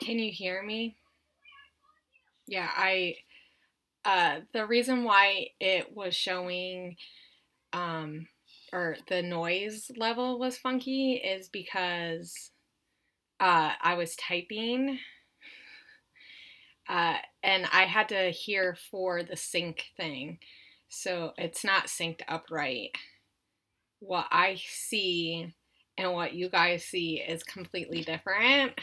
Can you hear me? Yeah, the reason why it was showing, um, or the noise level was funky is because, I was typing, and I had to hear for the sync thing. So it's not synced up right. What I see and what you guys see is completely different.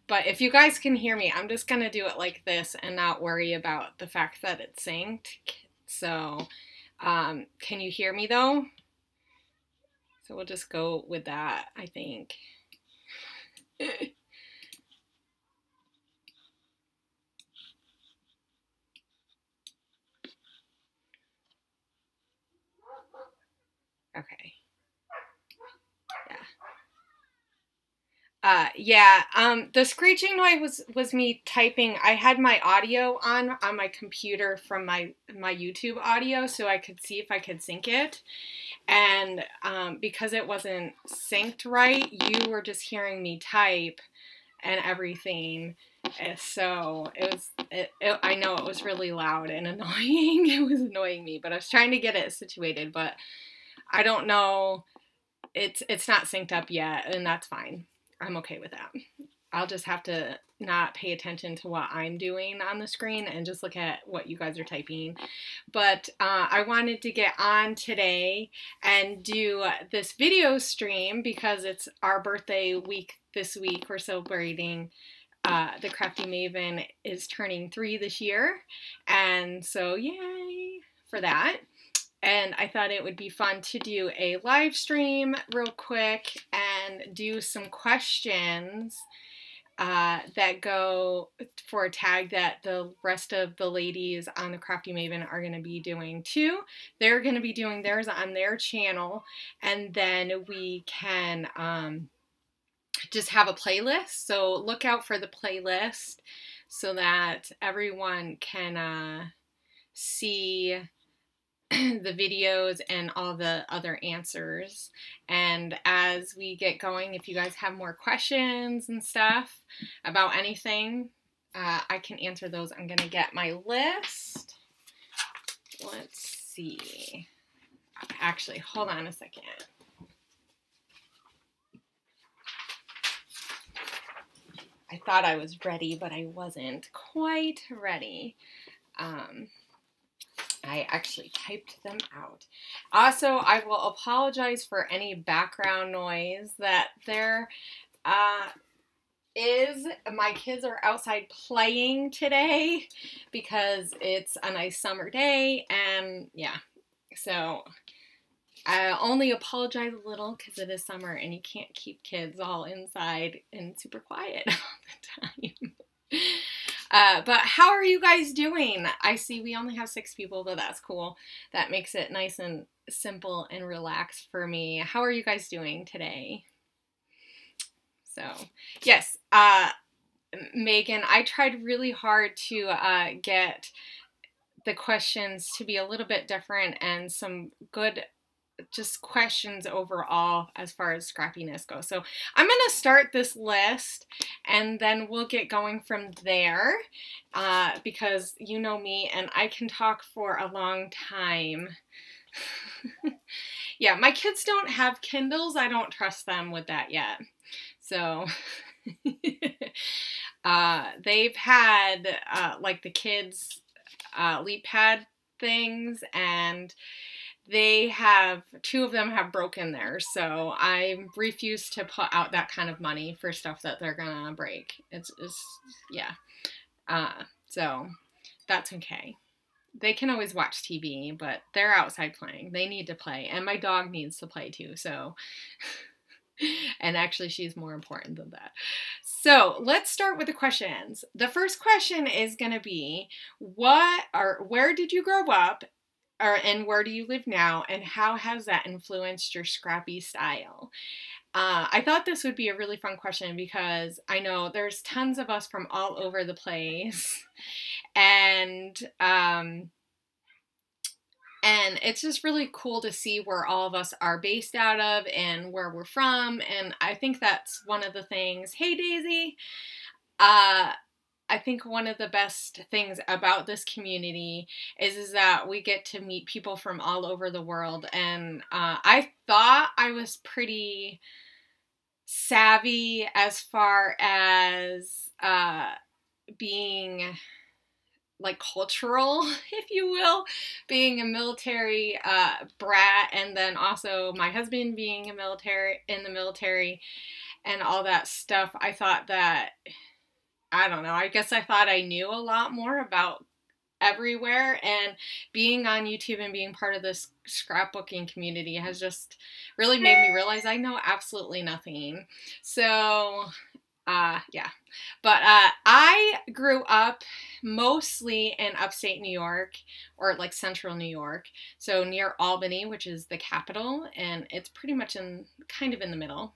But if you guys can hear me, I'm just going to do it like this and not worry about the fact that it's synced. So, can you hear me though? So we'll just go with that, I think. Okay. The screeching noise was me typing. I had my audio on my computer from my YouTube audio so I could see if I could sync it. And because it wasn't synced right, you were just hearing me type and everything. So I know it was really loud and annoying. It was annoying me, but I was trying to get it situated, but I don't know. It's not synced up yet, and that's fine. I'm okay with that. I'll just have to not pay attention to what I'm doing on the screen and just look at what you guys are typing. But I wanted to get on today and do this video stream because it's our birthday week this week. We're celebrating the Crafty Maven is turning 3 this year. And so yay for that. And I thought it would be fun to do a live stream real quick and do some questions that go for a tag that the rest of the ladies on the Crafty Maven are going to be doing too. They're going to be doing theirs on their channel, and then we can just have a playlist. So look out for the playlist so that everyone can see the videos and all the other answers. And as we get going, if you guys have more questions and stuff about anything, I can answer those. I'm gonna get my list. Let's see. Actually, hold on a second. I thought I was ready, but I wasn't quite ready. I actually typed them out. Also, I will apologize for any background noise that there is. My kids are outside playing today because it's a nice summer day, and yeah, so I only apologize a little because it is summer and you can't keep kids all inside and super quiet all the time. But how are you guys doing? I see we only have 6 people, but that's cool. That makes it nice and simple and relaxed for me. How are you guys doing today? So, yes, Megan, I tried really hard to get the questions to be a little bit different and some good just questions overall as far as scrappiness goes. So I'm going to start this list and then we'll get going from there because you know me and I can talk for a long time. Yeah, my kids don't have Kindles. I don't trust them with that yet. So they've had like the kids leap pad things, and they have, 2 of them have broken theirs, so I refuse to put out that kind of money for stuff that they're gonna break. It's yeah. So that's okay. They can always watch TV, but they're outside playing. They need to play, and my dog needs to play too, so. And actually, she's more important than that. So let's start with the questions. The first question is gonna be, where did you grow up? And where do you live now, and how has that influenced your scrappy style? I thought this would be a really fun question because I know there's tons of us from all over the place, and it's just really cool to see where all of us are based out of and where we're from, and I think that's one of the things. Hey, Daisy! I think one of the best things about this community is that we get to meet people from all over the world. And I thought I was pretty savvy as far as being like cultural, if you will, being a military brat, and then also my husband being in the military and all that stuff. I thought that, I don't know, I guess I thought I knew a lot more about everywhere, and being on YouTube and being part of this scrapbooking community has just really made me realize I know absolutely nothing. So yeah, but I grew up mostly in upstate New York, or like central New York, so near Albany, which is the capital, and it's pretty much kind of in the middle.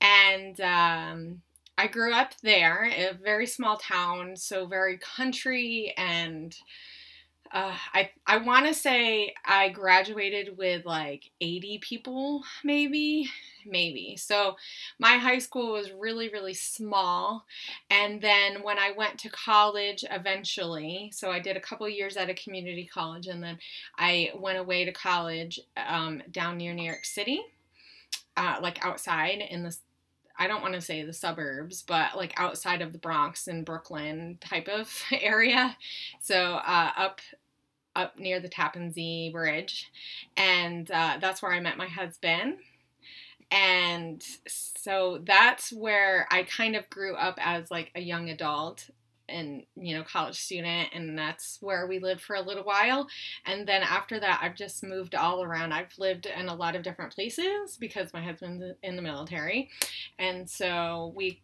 And I grew up there, a very small town, so very country, and I want to say I graduated with like 80 people, maybe. So my high school was really, really small. And then when I went to college eventually, so I did a couple years at a community college, and then I went away to college down near New York City, like outside in the, I don't want to say the suburbs, but like outside of the Bronx and Brooklyn type of area. So up near the Tappan Zee Bridge. And that's where I met my husband. And so that's where I kind of grew up as like a young adult and, you know, college student, and that's where we lived for a little while. And then after that, I've just moved all around. I've lived in a lot of different places because my husband's in the military. And so we're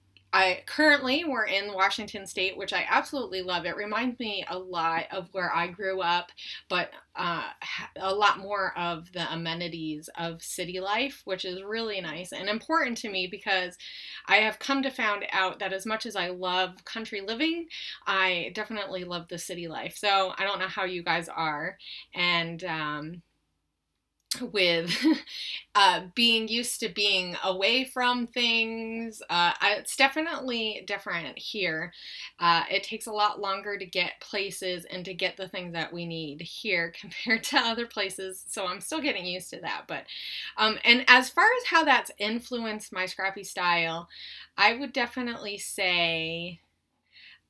in Washington State, which I absolutely love. It reminds me a lot of where I grew up, but a lot more of the amenities of city life, which is really nice and important to me, because I have come to find out that as much as I love country living, I definitely love the city life. So I don't know how you guys are, and with being used to being away from things, it's definitely different here. It takes a lot longer to get places and to get the things that we need here compared to other places, so I'm still getting used to that. But and as far as how that's influenced my scrappy style, I would definitely say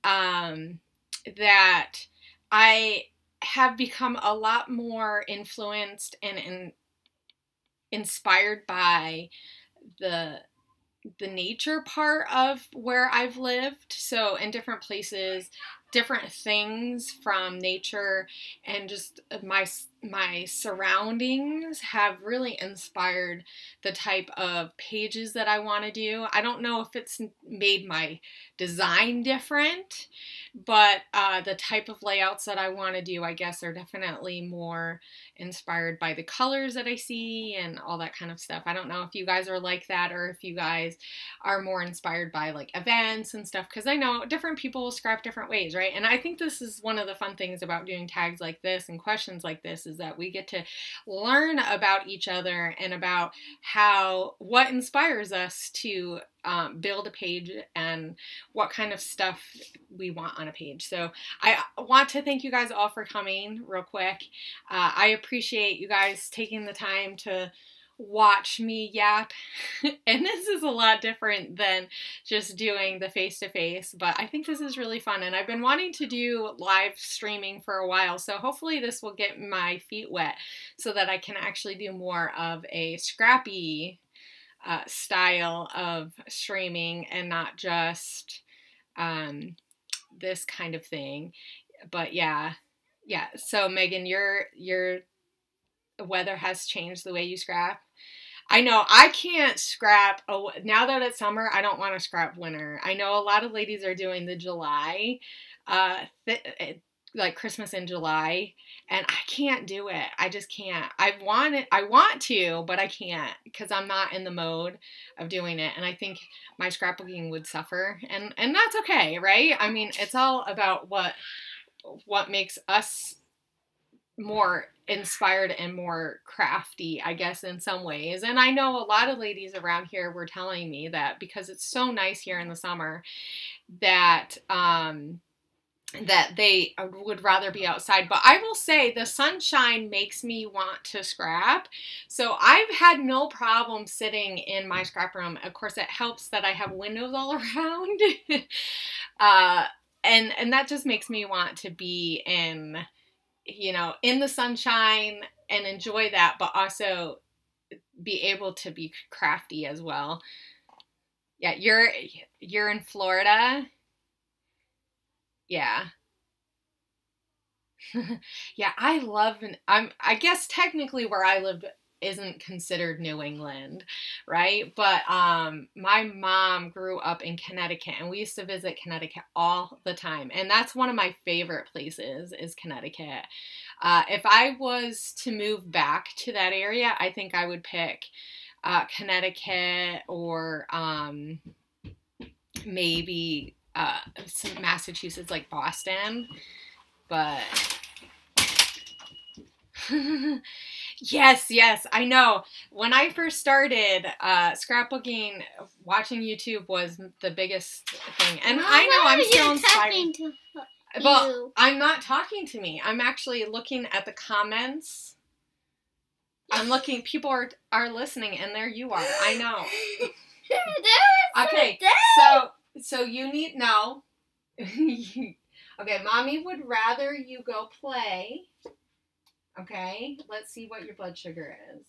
that I have become a lot more influenced and inspired by the nature part of where I've lived. So in different places, different things from nature and just my surroundings have really inspired the type of pages that I want to do. I don't know if it's made my design different, but the type of layouts that I want to do, I guess, are definitely more inspired by the colors that I see and all that kind of stuff. I don't know if you guys are like that, or if you guys are more inspired by like events and stuff, because I know different people will scrap different ways, right? And I think this is one of the fun things about doing tags like this and questions like this, is that we get to learn about each other and about what inspires us to build a page and what kind of stuff we want on a page. So I want to thank you guys all for coming real quick. I appreciate you guys taking the time to watch me yap. And this is a lot different than just doing the face-to-face, but I think this is really fun, and I've been wanting to do live streaming for a while, so hopefully this will get my feet wet so that I can actually do more of a scrappy style of streaming and not just this kind of thing. But yeah. So Megan, your weather has changed the way you scrap. I know I can't scrap. Oh, now that it's summer, I don't want to scrap winter. I know a lot of ladies are doing the July, like Christmas in July, and I can't do it. I just can't. I want to, but I can't, because I'm not in the mode of doing it, and I think my scrapbooking would suffer, and that's okay, right? I mean, it's all about what makes us more inspired and more crafty, I guess, in some ways. And I know a lot of ladies around here were telling me that because it's so nice here in the summer that that they would rather be outside. But I will say the sunshine makes me want to scrap. So I've had no problem sitting in my scrap room. Of course, it helps that I have windows all around. And that just makes me want to be in, you know, in the sunshine and enjoy that, but also be able to be crafty as well. Yeah, you're in Florida. Yeah. Yeah, I guess technically where I live isn't considered New England, right? But my mom grew up in Connecticut, and we used to visit Connecticut all the time. And that's one of my favorite places is Connecticut. If I was to move back to that area, I think I would pick Connecticut or maybe Massachusetts, like Boston. But yes, I know. When I first started scrapbooking, watching YouTube was the biggest thing. And Mama, I know I'm still inspired. To Well, I'm not talking to me. I'm actually looking at the comments. I'm looking, people are listening, and there you are. I know. Okay, so you need, no. Okay, Mommy would rather you go play. Okay, let's see what your blood sugar is.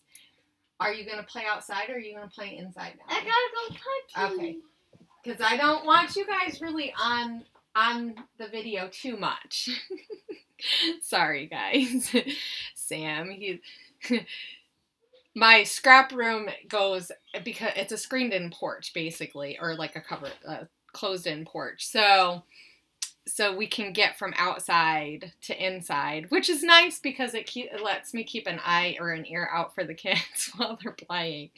Are you going to play outside or are you going to play inside now? I gotta go touch you. Okay, because I don't want you guys really on the video too much. Sorry, guys. Sam, my scrap room goes, because it's a screened-in porch, basically, or like a closed-in porch. So we can get from outside to inside, which is nice because it lets me keep an eye or an ear out for the kids while they're playing.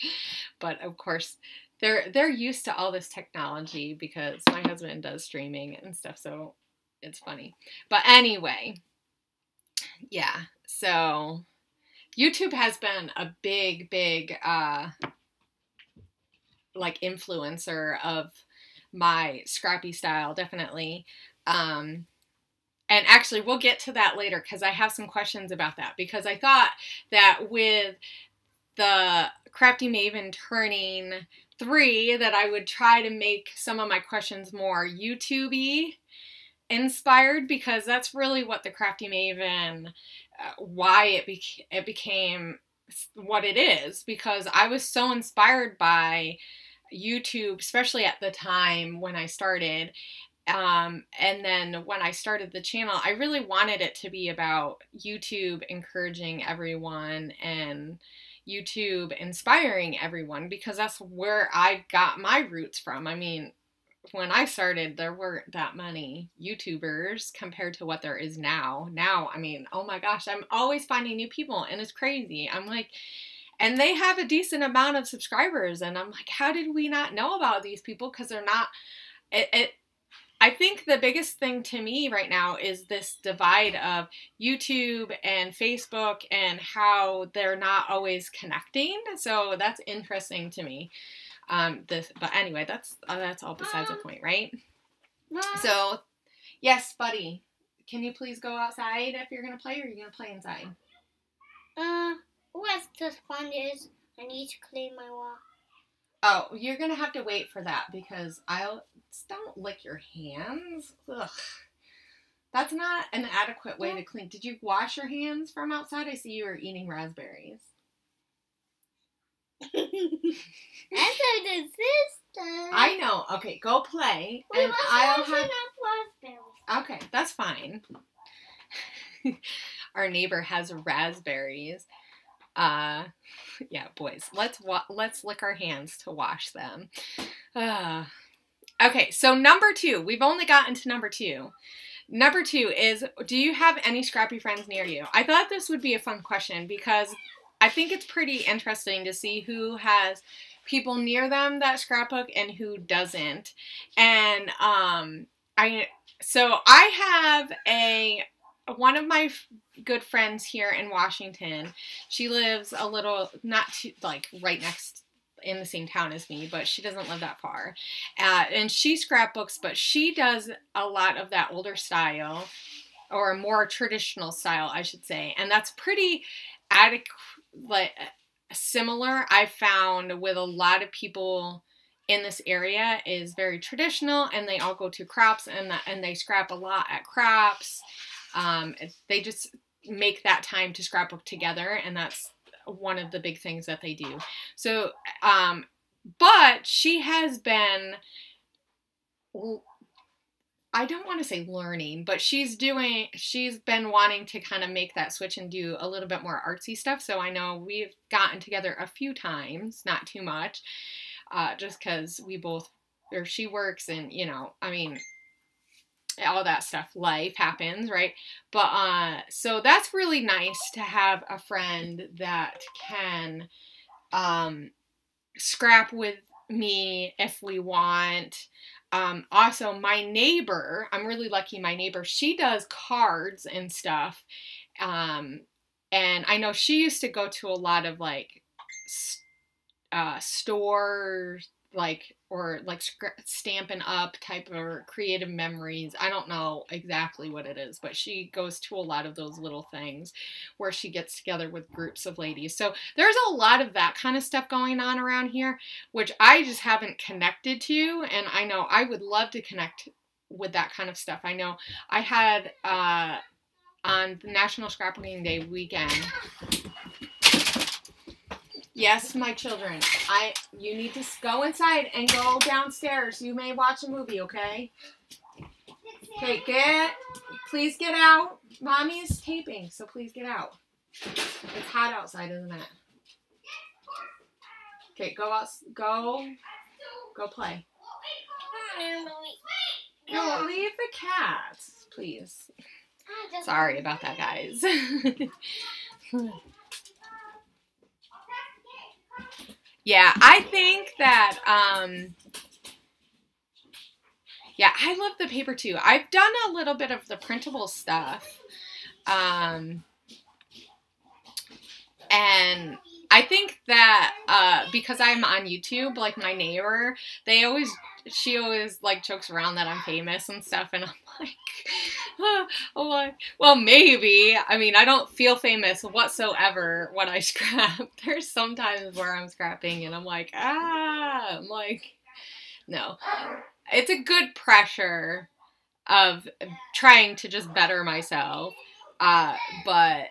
But of course, they're used to all this technology because my husband does streaming and stuff, so it's funny. But anyway, yeah. So YouTube has been a big like influencer of my scrappy style, definitely. And actually, we'll get to that later because I have some questions about that. Because I thought that with the Crafty Maven turning 3, that I would try to make some of my questions more YouTube-y inspired, because that's really what the Crafty Maven, why it became what it is. Because I was so inspired by YouTube, especially at the time when I started. And then when I started the channel, I really wanted it to be about YouTube encouraging everyone and YouTube inspiring everyone, because that's where I got my roots from. I mean, when I started, there weren't that many YouTubers compared to what there is now. Now, I mean, oh my gosh, I'm always finding new people, and it's crazy. I'm like, and they have a decent amount of subscribers, and I'm like, how did we not know about these people? Because they're not, I think the biggest thing to me right now is this divide of YouTube and Facebook and how they're not always connecting. So that's interesting to me. But anyway, that's all besides the point, right? Mom. So, yes, buddy, can you please go outside if you're gonna play, or are you gonna play inside? What's the fun is I need to clean my wall. Oh, you're gonna have to wait for that because don't lick your hands. Ugh. That's not an adequate way to clean. Did you wash your hands from outside? I see you were eating raspberries. That's what the sister. I know. Okay, go play. We and I'll have raspberries. Okay, that's fine. Our neighbor has raspberries. Yeah, boys. Let's lick our hands to wash them. Okay, so number 2. We've only gotten to number 2. Number 2 is, do you have any scrappy friends near you? I thought this would be a fun question because I think it's pretty interesting to see who has people near them that scrapbook and who doesn't. And so I have one of my good friends here in Washington, she lives a little, not too, like right next in the same town as me, but she doesn't live that far. And she scrapbooks, but she does a lot of that older style, or more traditional style, I should say. And that's pretty like similar, I found, with a lot of people in this area, is very traditional, and they all go to crops, and they scrap a lot at crops. They just make that time to scrapbook together, and that's one of the big things that they do. So, but she has been, I don't want to say learning, but she's been wanting to kind of make that switch and do a little bit more artsy stuff. So I know we've gotten together a few times, not too much, just because she works, and, you know, I mean, all that stuff, life happens, right? But, so that's really nice to have a friend that can, scrap with me if we want. Also, my neighbor, I'm really lucky, my neighbor, she does cards and stuff. And I know she used to go to a lot of, like, stores, like, or like Stampin' Up type or Creative Memories. I don't know exactly what it is, but she goes to a lot of those little things where she gets together with groups of ladies. So there's a lot of that kind of stuff going on around here, which I just haven't connected to. And I know I would love to connect with that kind of stuff. I know I had, on the National Scrapbooking Day weekend. Yes, my children, you need to go inside and go downstairs. You may watch a movie, okay? Okay, please get out. Mommy is taping, so please get out. It's hot outside, isn't it? Okay, go play. No, leave the cats, please. Sorry about that, guys. Yeah, I think that, yeah, I love the paper too. I've done a little bit of the printable stuff. And I think that, because I'm on YouTube, like my neighbor, she always like jokes around that I'm famous and stuff, and I'm like, well, maybe. I mean, I don't feel famous whatsoever when I scrap. There's sometimes where I'm scrapping and I'm like, no. It's a good pressure of trying to just better myself. But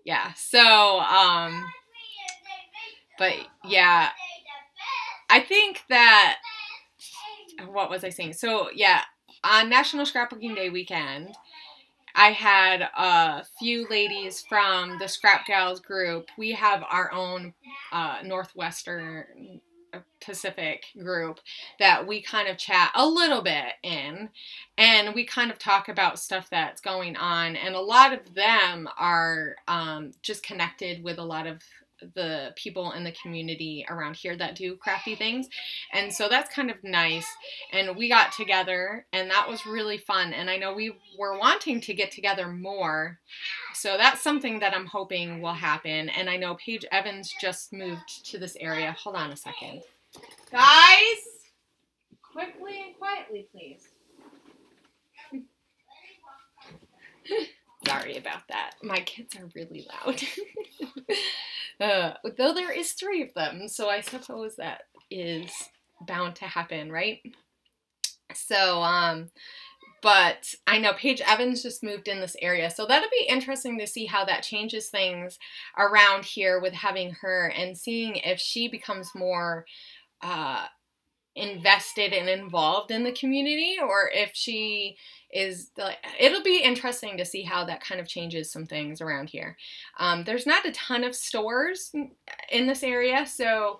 yeah, so, but yeah, I think that, what was I saying? So yeah, on National Scrapbooking Day weekend, I had a few ladies from the Scrap Gals group. We have our own Northwestern Pacific group that we kind of chat a little bit in, and we kind of talk about stuff that's going on, and a lot of them are just connected with a lot of the people in the community around here that do crafty things, and so that's kind of nice. And we got together, and that was really fun, and I know we were wanting to get together more, so that's something that I'm hoping will happen. And I know Paige Evans just moved to this area. Hold on a second, guys, quickly and quietly, please. Sorry about that. My kids are really loud. Though there is 3 of them, so I suppose that is bound to happen, right? So, but I know Paige Evans just moved in this area, so that'll be interesting to see how that changes things around here with having her, and seeing if she becomes more invested and involved in the community, or if she is like, it'll be interesting to see how that kind of changes some things around here. There's not a ton of stores in this area, so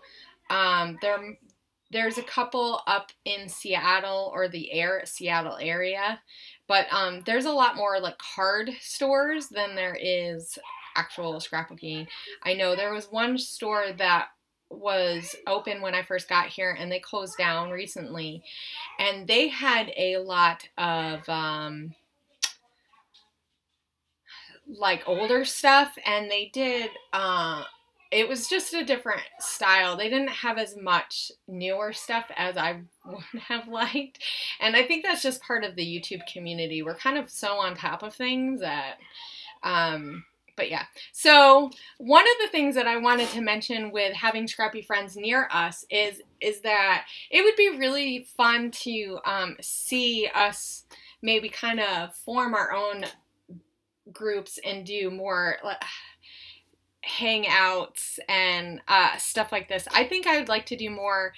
there's a couple up in Seattle, or the Seattle area, but there's a lot more like card stores than there is actual scrapbooking. I know there was one store that was open when I first got here, and they closed down recently, and they had a lot of like older stuff, and they did, it was just a different style. They didn't have as much newer stuff as I would have liked. And I think that's just part of the YouTube community. We're kind of so on top of things that, but yeah. So one of the things that I wanted to mention with having scrappy friends near us is that it would be really fun to see us maybe kind of form our own groups and do more hangouts and stuff like this. I think I would like to do more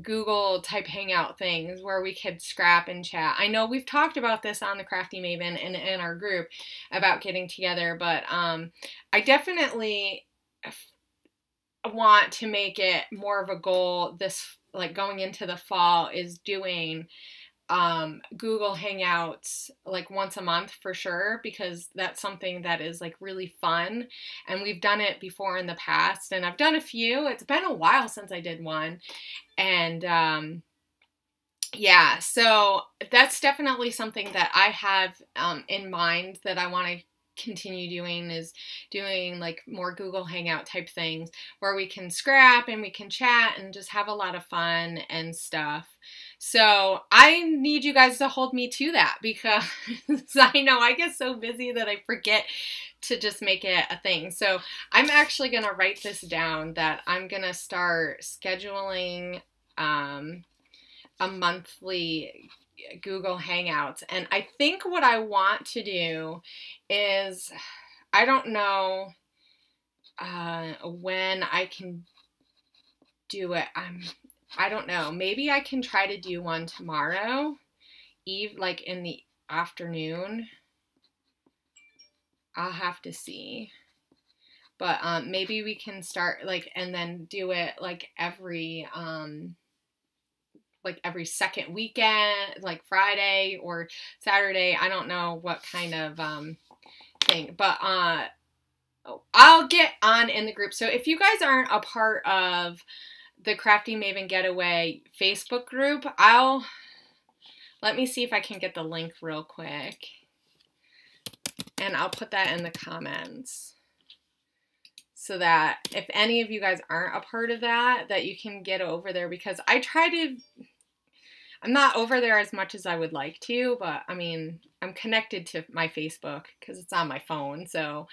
Google type hangout things where we could scrap and chat. I know we've talked about this on the Crafty Maven and in our group about getting together, but I definitely want to make it more of a goal this, like, going into the fall, is doing Google Hangouts like once a month for sure, because that's something that is like really fun, and we've done it before in the past, and I've done a few. It's been a while since I did one, and yeah, so that's definitely something that I have in mind that I want to continue doing, is doing like more Google Hangout type things where we can scrap and we can chat and just have a lot of fun and stuff. So I need you guys to hold me to that, because I know I get so busy that I forget to just make it a thing. So I'm actually going to write this down, that I'm going to start scheduling a monthly Google Hangouts. And I think what I want to do is, I don't know when I can do it. I don't know. Maybe I can try to do one tomorrow, like in the afternoon. I'll have to see. But maybe we can start like, and then do it like every second weekend, like Friday or Saturday. I don't know what kind of thing, but I'll get on in the group. So if you guys aren't a part of the Crafty Maven Getaway Facebook group, let me see if I can get the link real quick, and I'll put that in the comments, so that if any of you guys aren't a part of that, that you can get over there, because I'm not over there as much as I would like to, but I mean, I'm connected to my Facebook because it's on my phone. So,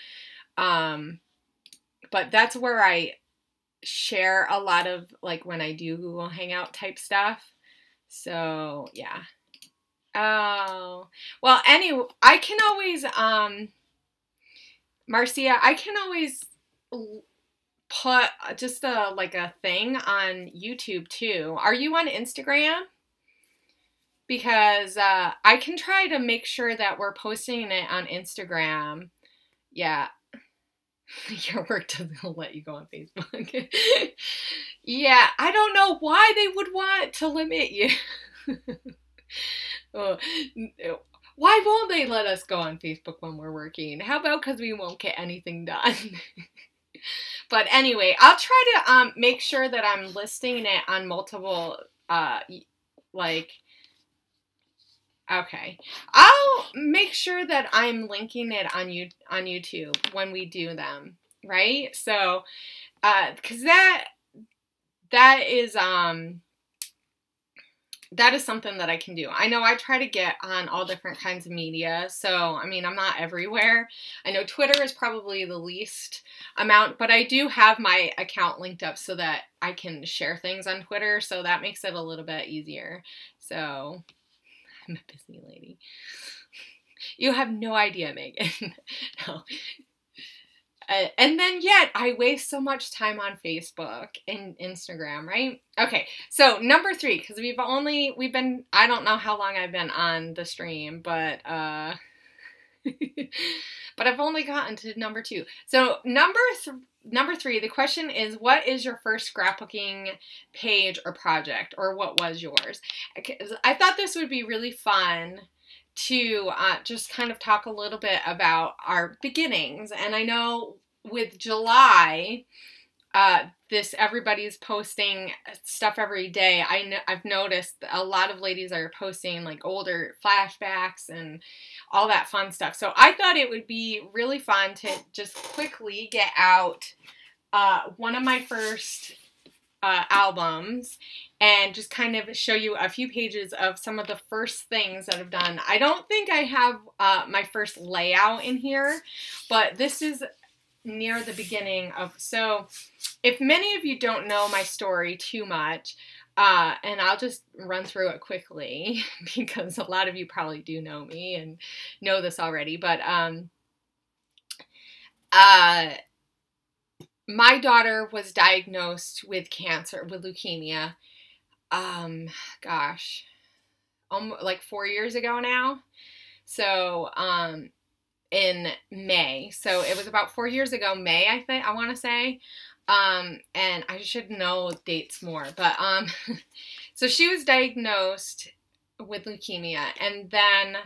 but that's where I share a lot of, like, when I do Google Hangout type stuff. So yeah. Oh, well, anyway, I can always, Marcia, I can always put just like a thing on YouTube too. Are you on Instagram? Because I can try to make sure that we're posting it on Instagram. Yeah. Your work doesn't let you go on Facebook. Yeah, I don't know why they would want to limit you. Oh, why won't they let us go on Facebook when we're working? How about because we won't get anything done? But anyway, I'll try to make sure that I'm listing it on multiple, okay. I'll make sure that I'm linking it on YouTube when we do them, right? So, because that is something that I can do. I know I try to get on all different kinds of media, so I mean, I'm not everywhere. I know Twitter is probably the least amount, but I do have my account linked up so that I can share things on Twitter, so that makes it a little bit easier. So I'm a busy lady. You have no idea, Megan. No. And then yet I waste so much time on Facebook and Instagram, right? Okay, so number 3, because we've been, I don't know how long I've been on the stream, but but I've only gotten to number 2. So number 3, the question is, what is your first scrapbooking page or project, or what was yours? I thought this would be really fun to just kind of talk a little bit about our beginnings. And I know with July, everybody's posting stuff every day. I've noticed a lot of ladies are posting like older flashbacks and all that fun stuff. So I thought it would be really fun to just quickly get out one of my first albums and just kind of show you a few pages of some of the first things that I've done. I don't think I have my first layout in here, but this is near the beginning of, so if many of you don't know my story too much, and I'll just run through it quickly because a lot of you probably do know me and know this already, but my daughter was diagnosed with cancer, with leukemia, gosh, like 4 years ago now. So, in May. So it was about 4 years ago, May, I want to say. And I should know dates more, but, so she was diagnosed with leukemia. And then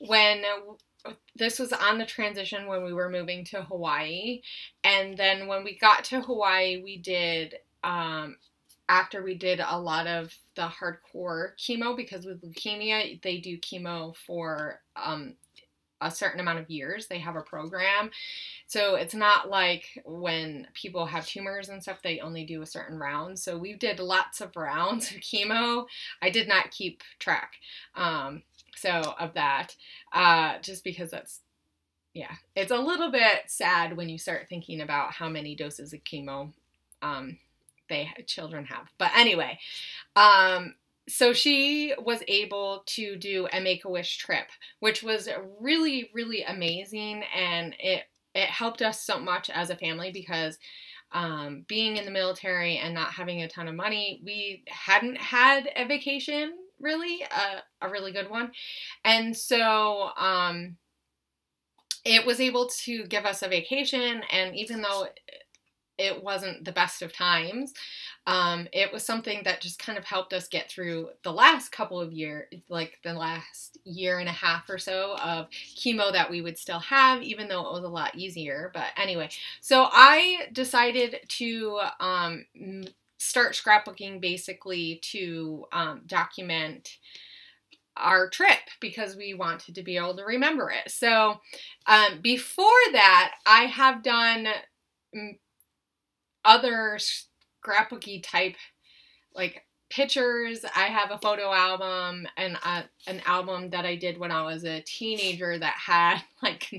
when this was on the transition when we were moving to Hawaii. And then when we got to Hawaii, we did, after we did a lot of the hardcore chemo, because with leukemia, they do chemo for, a certain amount of years. They have a program. So it's not like when people have tumors and stuff, they only do a certain round. So we did lots of rounds of chemo. I did not keep track, so of that, just because that's, yeah, it's a little bit sad when you start thinking about how many doses of chemo, children have. But anyway, so she was able to do a Make-A-Wish trip, which was really, really amazing, and it helped us so much as a family because being in the military and not having a ton of money, we hadn't had a vacation, really, a really good one, and so it was able to give us a vacation, and even though it wasn't the best of times, it was something that just kind of helped us get through the last couple of years, like the last year and a half or so of chemo that we would still have, even though it was a lot easier. But anyway, so I decided to start scrapbooking basically to document our trip because we wanted to be able to remember it. So before that, I have done other scrapbooky type like pictures. I have a photo album and an album that I did when I was a teenager that had like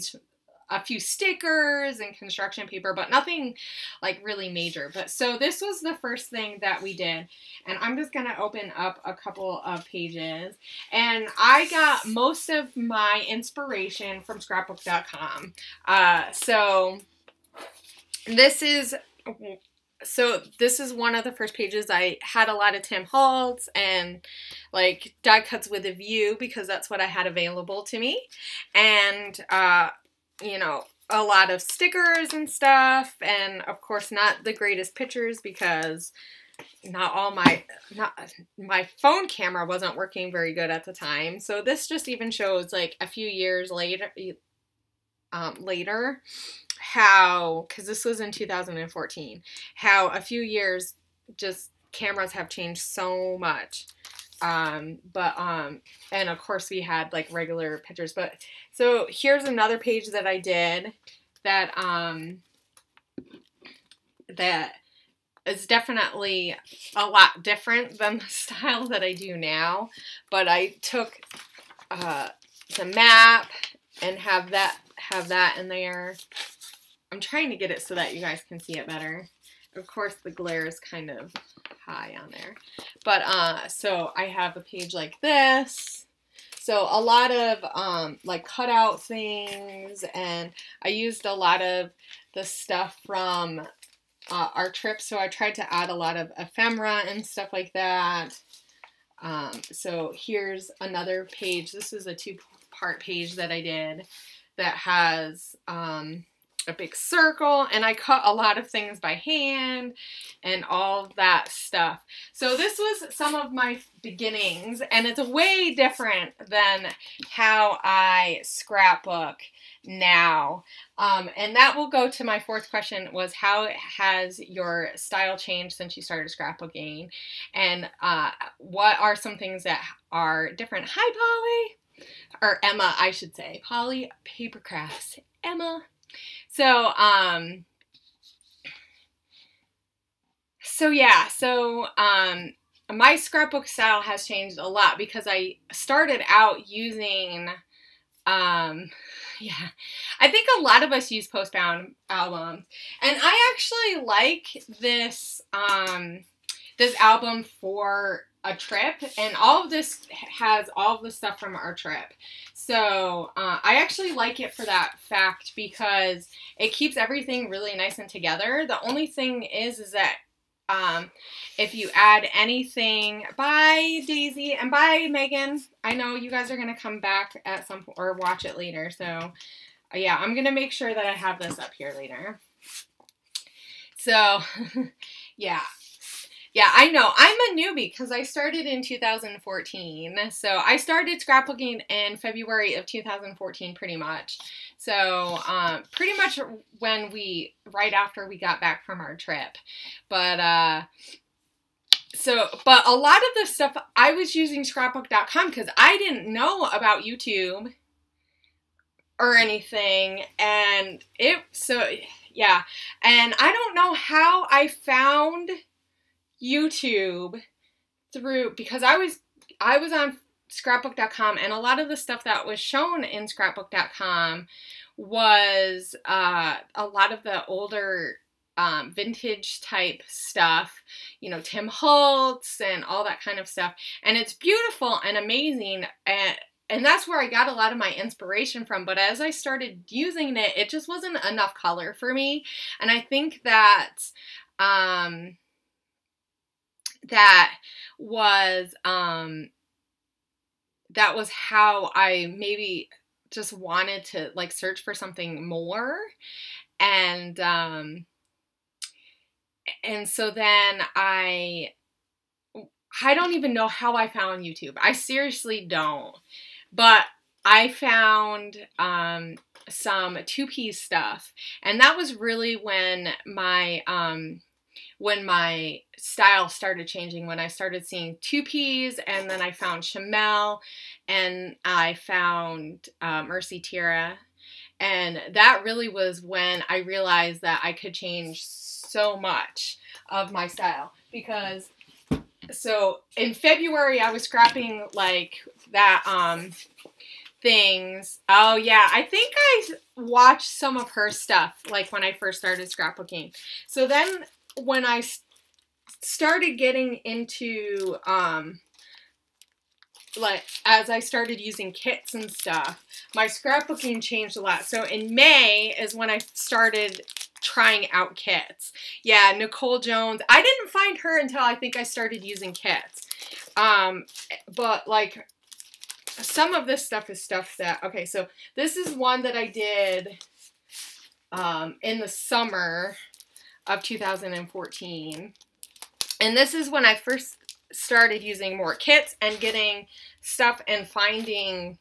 a few stickers and construction paper, but nothing like really major. But so this was the first thing that we did, and I'm just gonna open up a couple of pages, and I got most of my inspiration from scrapbook.com. So this is one of the first pages. I had a lot of Tim Holtz and like die cuts with a view because that's what I had available to me, and you know, a lot of stickers and stuff, and of course not the greatest pictures because my phone camera wasn't working very good at the time. So this just even shows like a few years later how, because this was in 2014, how a few years just cameras have changed so much. And of course we had like regular pictures, but so here's another page that I did that that is definitely a lot different than the style that I do now, but I took the map and have that in there. I'm trying to get it so that you guys can see it better. Of course the glare is kind of high on there, but so I have a page like this. So a lot of like cutout things, and I used a lot of the stuff from our trip, so I tried to add a lot of ephemera and stuff like that. So here's another page. This is a two-part page that I did that has a big circle, and I cut a lot of things by hand and all that stuff. So this was some of my beginnings, and it's way different than how I scrapbook now. And that will go to my fourth question, was how has your style changed since you started scrapbooking? And what are some things that are different? Hi, Polly. Or Emma, I should say. Polly Paper Crafts. Emma. So, my scrapbook style has changed a lot because I started out using, yeah, I think a lot of us use post-bound albums, and I actually like this, this album for a trip, and all of this has all of the stuff from our trip. So I actually like it for that fact because it keeps everything really nice and together. The only thing is that if you add anything, bye Daisy and bye Megan. I know you guys are going to come back at some point or watch it later. So yeah, I'm going to make sure that I have this up here later. So yeah. Yeah, I know. I'm a newbie because I started in 2014. So I started scrapbooking in February of 2014 pretty much. So pretty much when right after we got back from our trip. But a lot of the stuff, I was using scrapbook.com because I didn't know about YouTube or anything. And yeah. And I don't know how I found YouTube because I was on scrapbook.com, and a lot of the stuff that was shown in scrapbook.com was a lot of the older vintage type stuff, you know, Tim Holtz and all that kind of stuff, and it's beautiful and amazing, and that's where I got a lot of my inspiration from. But as I started using it, it just wasn't enough color for me, and I think that that was how I maybe just wanted to like search for something more, and so then I don't even know how I found YouTube. I seriously don't, but I found some two-piece stuff, and that was really when my style started changing, when I started seeing two-piece, and then I found Chamel, and I found Mercy Tira, and that really was when I realized that I could change so much of my style. Because so in February I was scrapping like that things. Oh yeah, I think I watched some of her stuff like when I first started scrapbooking. So then when I started getting into, like, as I started using kits and stuff, my scrapbooking changed a lot. So in May is when I started trying out kits. Yeah, Nicole Jones. I didn't find her until I think I started using kits. But, like, some of this stuff is stuff that, okay, so this is one that I did in the summer of 2014, and this is when I first started using more kits and getting stuff and finding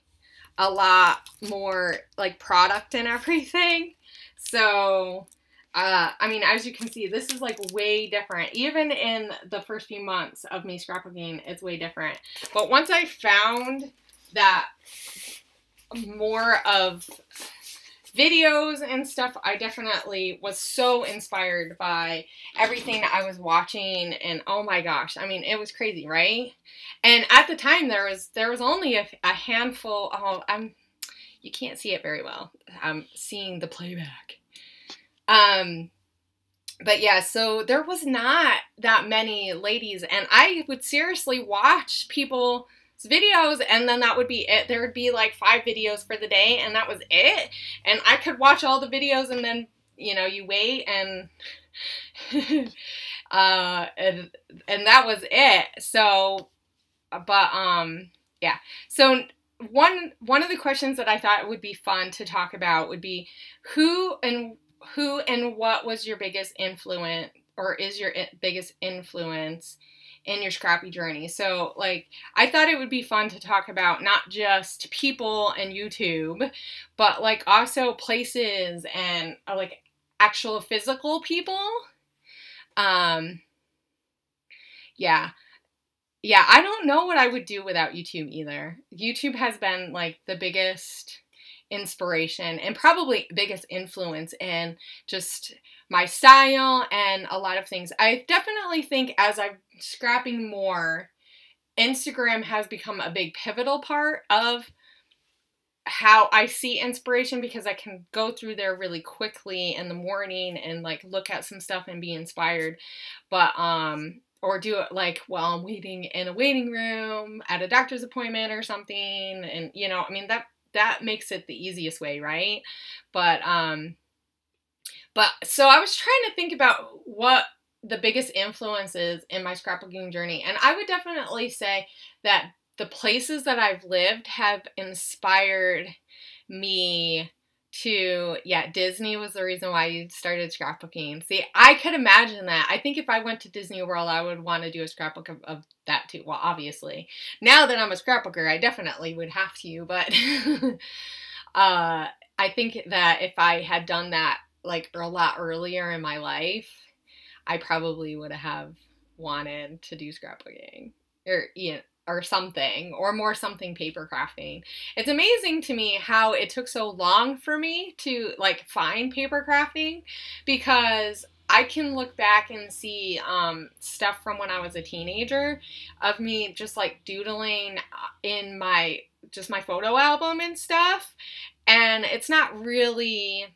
a lot more like product and everything. So I mean, as you can see, this is like way different. Even in the first few months of me scrapbooking, it's way different. But once I found that more of videos and stuff, I definitely was so inspired by everything I was watching, and oh my gosh, I mean, it was crazy, right? And at the time there was only a handful. Oh, you can't see it very well. I'm seeing the playback. But yeah, so there was not that many ladies, and I would seriously watch people videos, and then that would be it. There would be like 5 videos for the day, and that was it. And I could watch all the videos, and then, you know, you wait, and and that was it. So, but yeah. So one of the questions that I thought would be fun to talk about would be who and who and what was your biggest influence, or is your biggest influence in your scrappy journey? So, like, I thought it would be fun to talk about not just people and YouTube, but, like, also places and, like, actual physical people. Yeah. Yeah, I don't know what I would do without YouTube either. YouTube has been, like, the biggest inspiration and probably biggest influence in just my style and a lot of things. I definitely think as I'm scrapping more, Instagram has become a big pivotal part of how I see inspiration, because I can go through there really quickly in the morning and, like, look at some stuff and be inspired. But, or do it, like, while I'm waiting in a waiting room at a doctor's appointment or something. And, you know, I mean, that makes it the easiest way, right? But so I was trying to think about what the biggest influence is in my scrapbooking journey. And I would definitely say that the places that I've lived have inspired me to, yeah, Disney was the reason why you started scrapbooking. See, I could imagine that. I think if I went to Disney World, I would want to do a scrapbook of that too. Well, obviously. Now that I'm a scrapbooker, I definitely would have to, but I think that if I had done that, like, a lot earlier in my life, I probably would have wanted to do scrapbooking, or, you know, or something, or more something paper crafting. It's amazing to me how it took so long for me to, like, find paper crafting, because I can look back and see stuff from when I was a teenager of me just, like, doodling in my photo album and stuff, and it's not really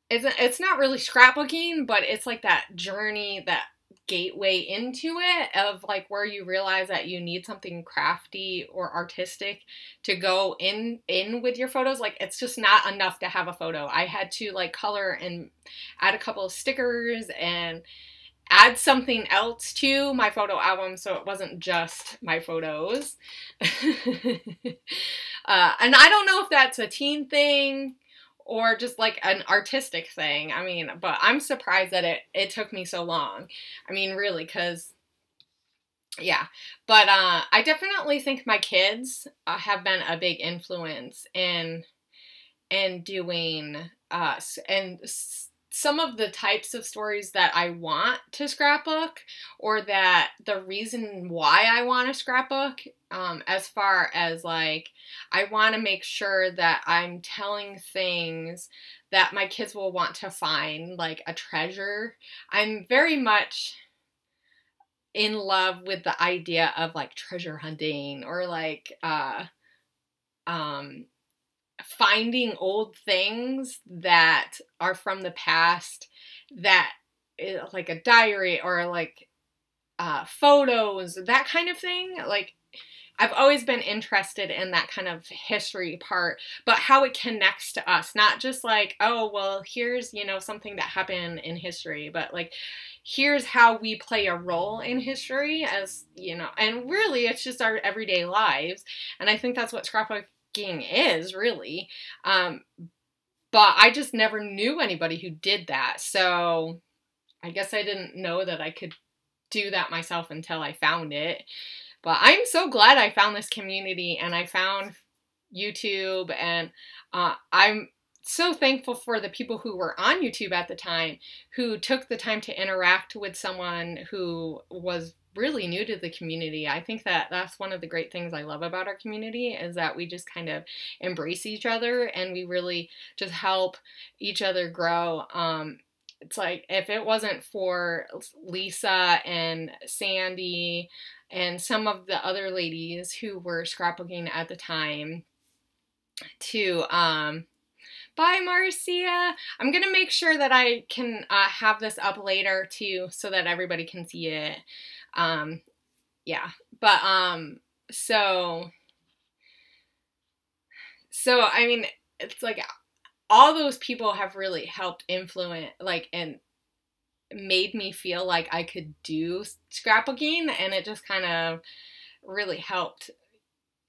scrapbooking, but it's like that journey, that gateway into it, of, like, where you realize that you need something crafty or artistic to go in with your photos. Like, it's just not enough to have a photo. I had to, like, color and add a couple of stickers and add something else to my photo album, so it wasn't just my photos. And I don't know if that's a teen thing or just, like, an artistic thing. I mean, but I'm surprised that it took me so long. I mean, really, because, yeah. But I definitely think my kids have been a big influence in doing and some of the types of stories that I want to scrapbook, or that the reason why I want to scrapbook, as far as, like, I want to make sure that I'm telling things that my kids will want to find, like a treasure. I'm very much in love with the idea of, like, treasure hunting, or, like, finding old things that are from the past, that, like, a diary, or, like, photos, that kind of thing. Like, I've always been interested in that kind of history part, but how it connects to us. Not just like, oh, well, here's, you know, something that happened in history, but, like, here's how we play a role in history, as, you know, and really it's just our everyday lives. And I think that's what scrapbooking is, really. But I just never knew anybody who did that. So I guess I didn't know that I could do that myself until I found it. But I'm so glad I found this community, and I found YouTube, and I'm so thankful for the people who were on YouTube at the time, who took the time to interact with someone who was really new to the community. I think that that's one of the great things I love about our community, is that we just kind of embrace each other, and we really just help each other grow. It's like, if it wasn't for Lisa and Sandy and some of the other ladies who were scrapbooking at the time, to, bye, Marcia. I'm gonna make sure that I can have this up later too, so that everybody can see it. Yeah, but so I mean, it's like, all those people have really helped influence, like, and made me feel like I could do scrapbooking, and it just kind of really helped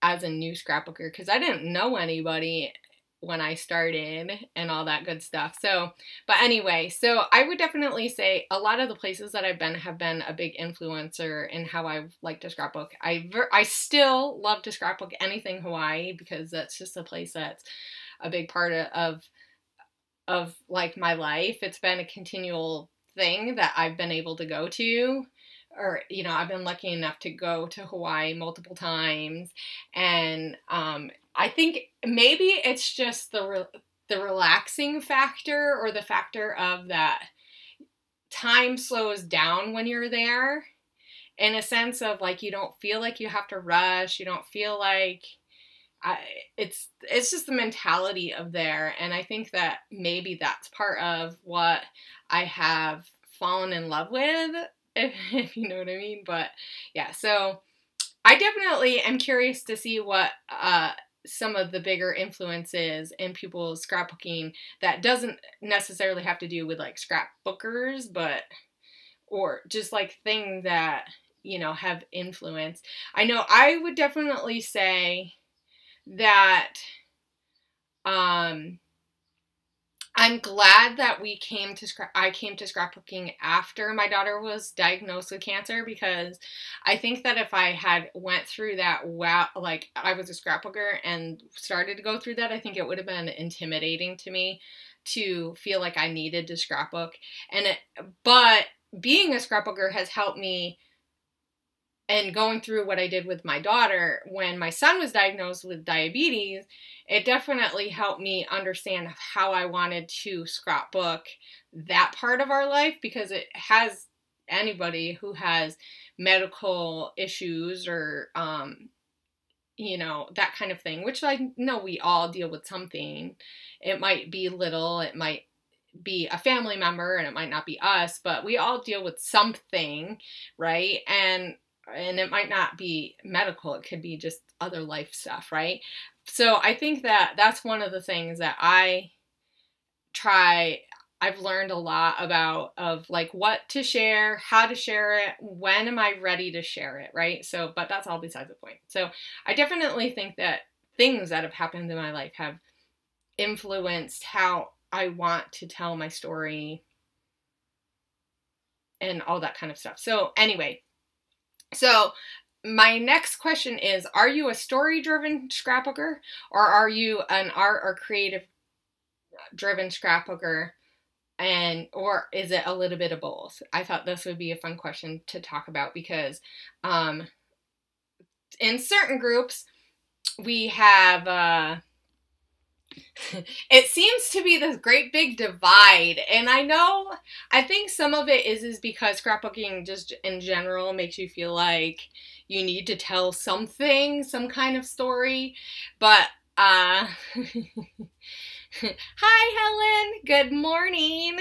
as a new scrapbooker, because I didn't know anybody when I started and all that good stuff. So, but anyway, so I would definitely say a lot of the places that I've been have been a big influencer in how I like to scrapbook. I still love to scrapbook anything Hawaii because that's just a place that's a big part of like my life. It's been a continual thing that I've been able to go to, or, you know, I've been lucky enough to go to Hawaii multiple times. And I think maybe it's just the relaxing factor, or the factor of that time slows down when you're there, in a sense of like, you don't feel like you have to rush. You don't feel like it's just the mentality of there. And I think that maybe that's part of what I have fallen in love with, if you know what I mean. But yeah, so I definitely am curious to see what some of the bigger influences in people's scrapbooking that doesn't necessarily have to do with like scrapbookers, but or just like things that, you know, have influence. I know I would definitely say that I'm glad that I came to scrapbooking after my daughter was diagnosed with cancer, because I think that if I had went through that, like I was a scrapbooker and started to go through that, I think it would have been intimidating to me to feel like I needed to scrapbook. But being a scrapbooker has helped me. And going through what I did with my daughter when my son was diagnosed with diabetes, it definitely helped me understand how I wanted to scrapbook that part of our life, because it has anybody who has medical issues or, you know, that kind of thing, which I know we all deal with something. It might be little, it might be a family member, and it might not be us, but we all deal with something, right? And it might not be medical. It could be just other life stuff, right? So I think that that's one of the things that I've learned a lot about, of like what to share, how to share it, when am I ready to share it, right? So, but that's all besides the point. So I definitely think that things that have happened in my life have influenced how I want to tell my story and all that kind of stuff. So anyway, so my next question is, are you a story-driven scrapbooker, or are you an art or creative-driven scrapbooker, or is it a little bit of both? I thought this would be a fun question to talk about, because in certain groups we have it seems to be this great big divide, and I think some of it is because scrapbooking just in general makes you feel like you need to tell something, some kind of story, but hi Helen, good morning.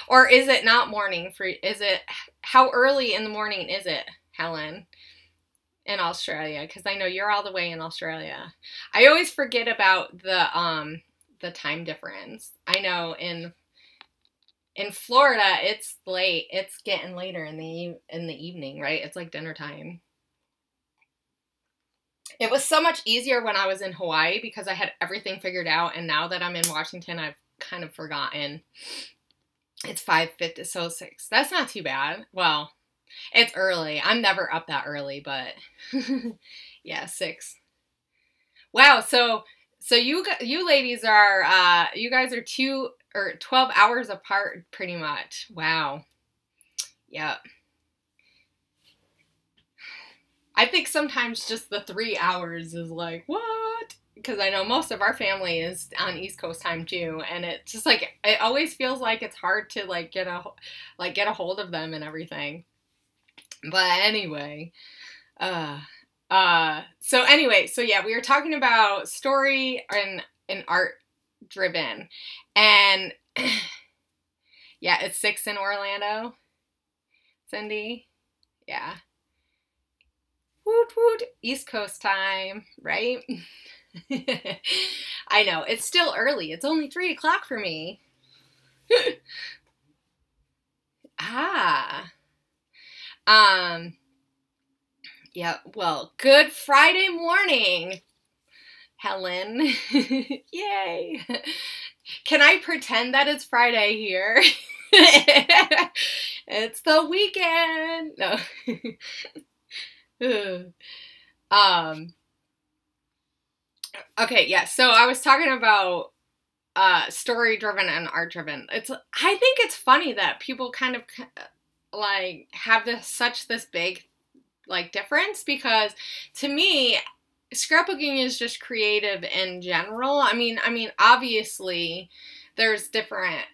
Or is it not morning how early in the morning is it, Helen? In Australia, because I know you're all the way in Australia. I always forget about the time difference. I know in Florida it's late. It's getting later in the evening, right? It's like dinner time. It was so much easier when I was in Hawaii because I had everything figured out, and now that I'm in Washington, I've kind of forgotten. It's 5:50, so 6. That's not too bad. Well, it's early. I'm never up that early, but yeah, 6. Wow, so you ladies are you guys are 12 hours apart pretty much. Wow. Yep. I think sometimes just the 3 hours is like, what? Because I know most of our family is on East Coast time too, and it's just like, it always feels like it's hard to like get a hold of them and everything. But anyway, so yeah, we were talking about story and art driven, and yeah, it's 6 in Orlando, Cindy. Yeah. Woot woot, East Coast time, right? I know, it's still early. It's only 3 o'clock for me. Yeah, well, good Friday morning, Helen. Yay. Can I pretend that it's Friday here? It's the weekend. No. Okay, yeah. So I was talking about story driven and art driven. I think it's funny that people kind of like have this big like difference, because to me scrapbooking is just creative in general. I mean obviously there's different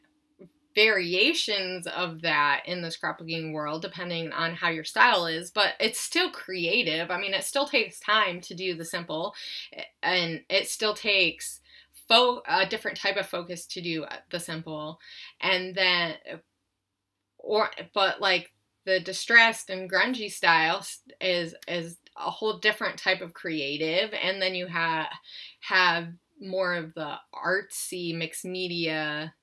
variations of that in the scrapbooking world depending on how your style is, but it's still creative. I mean, it still takes time to do the simple, and it still takes a different type of focus to do the simple, and then but like the distressed and grungy style is a whole different type of creative, and then you have more of the artsy mixed media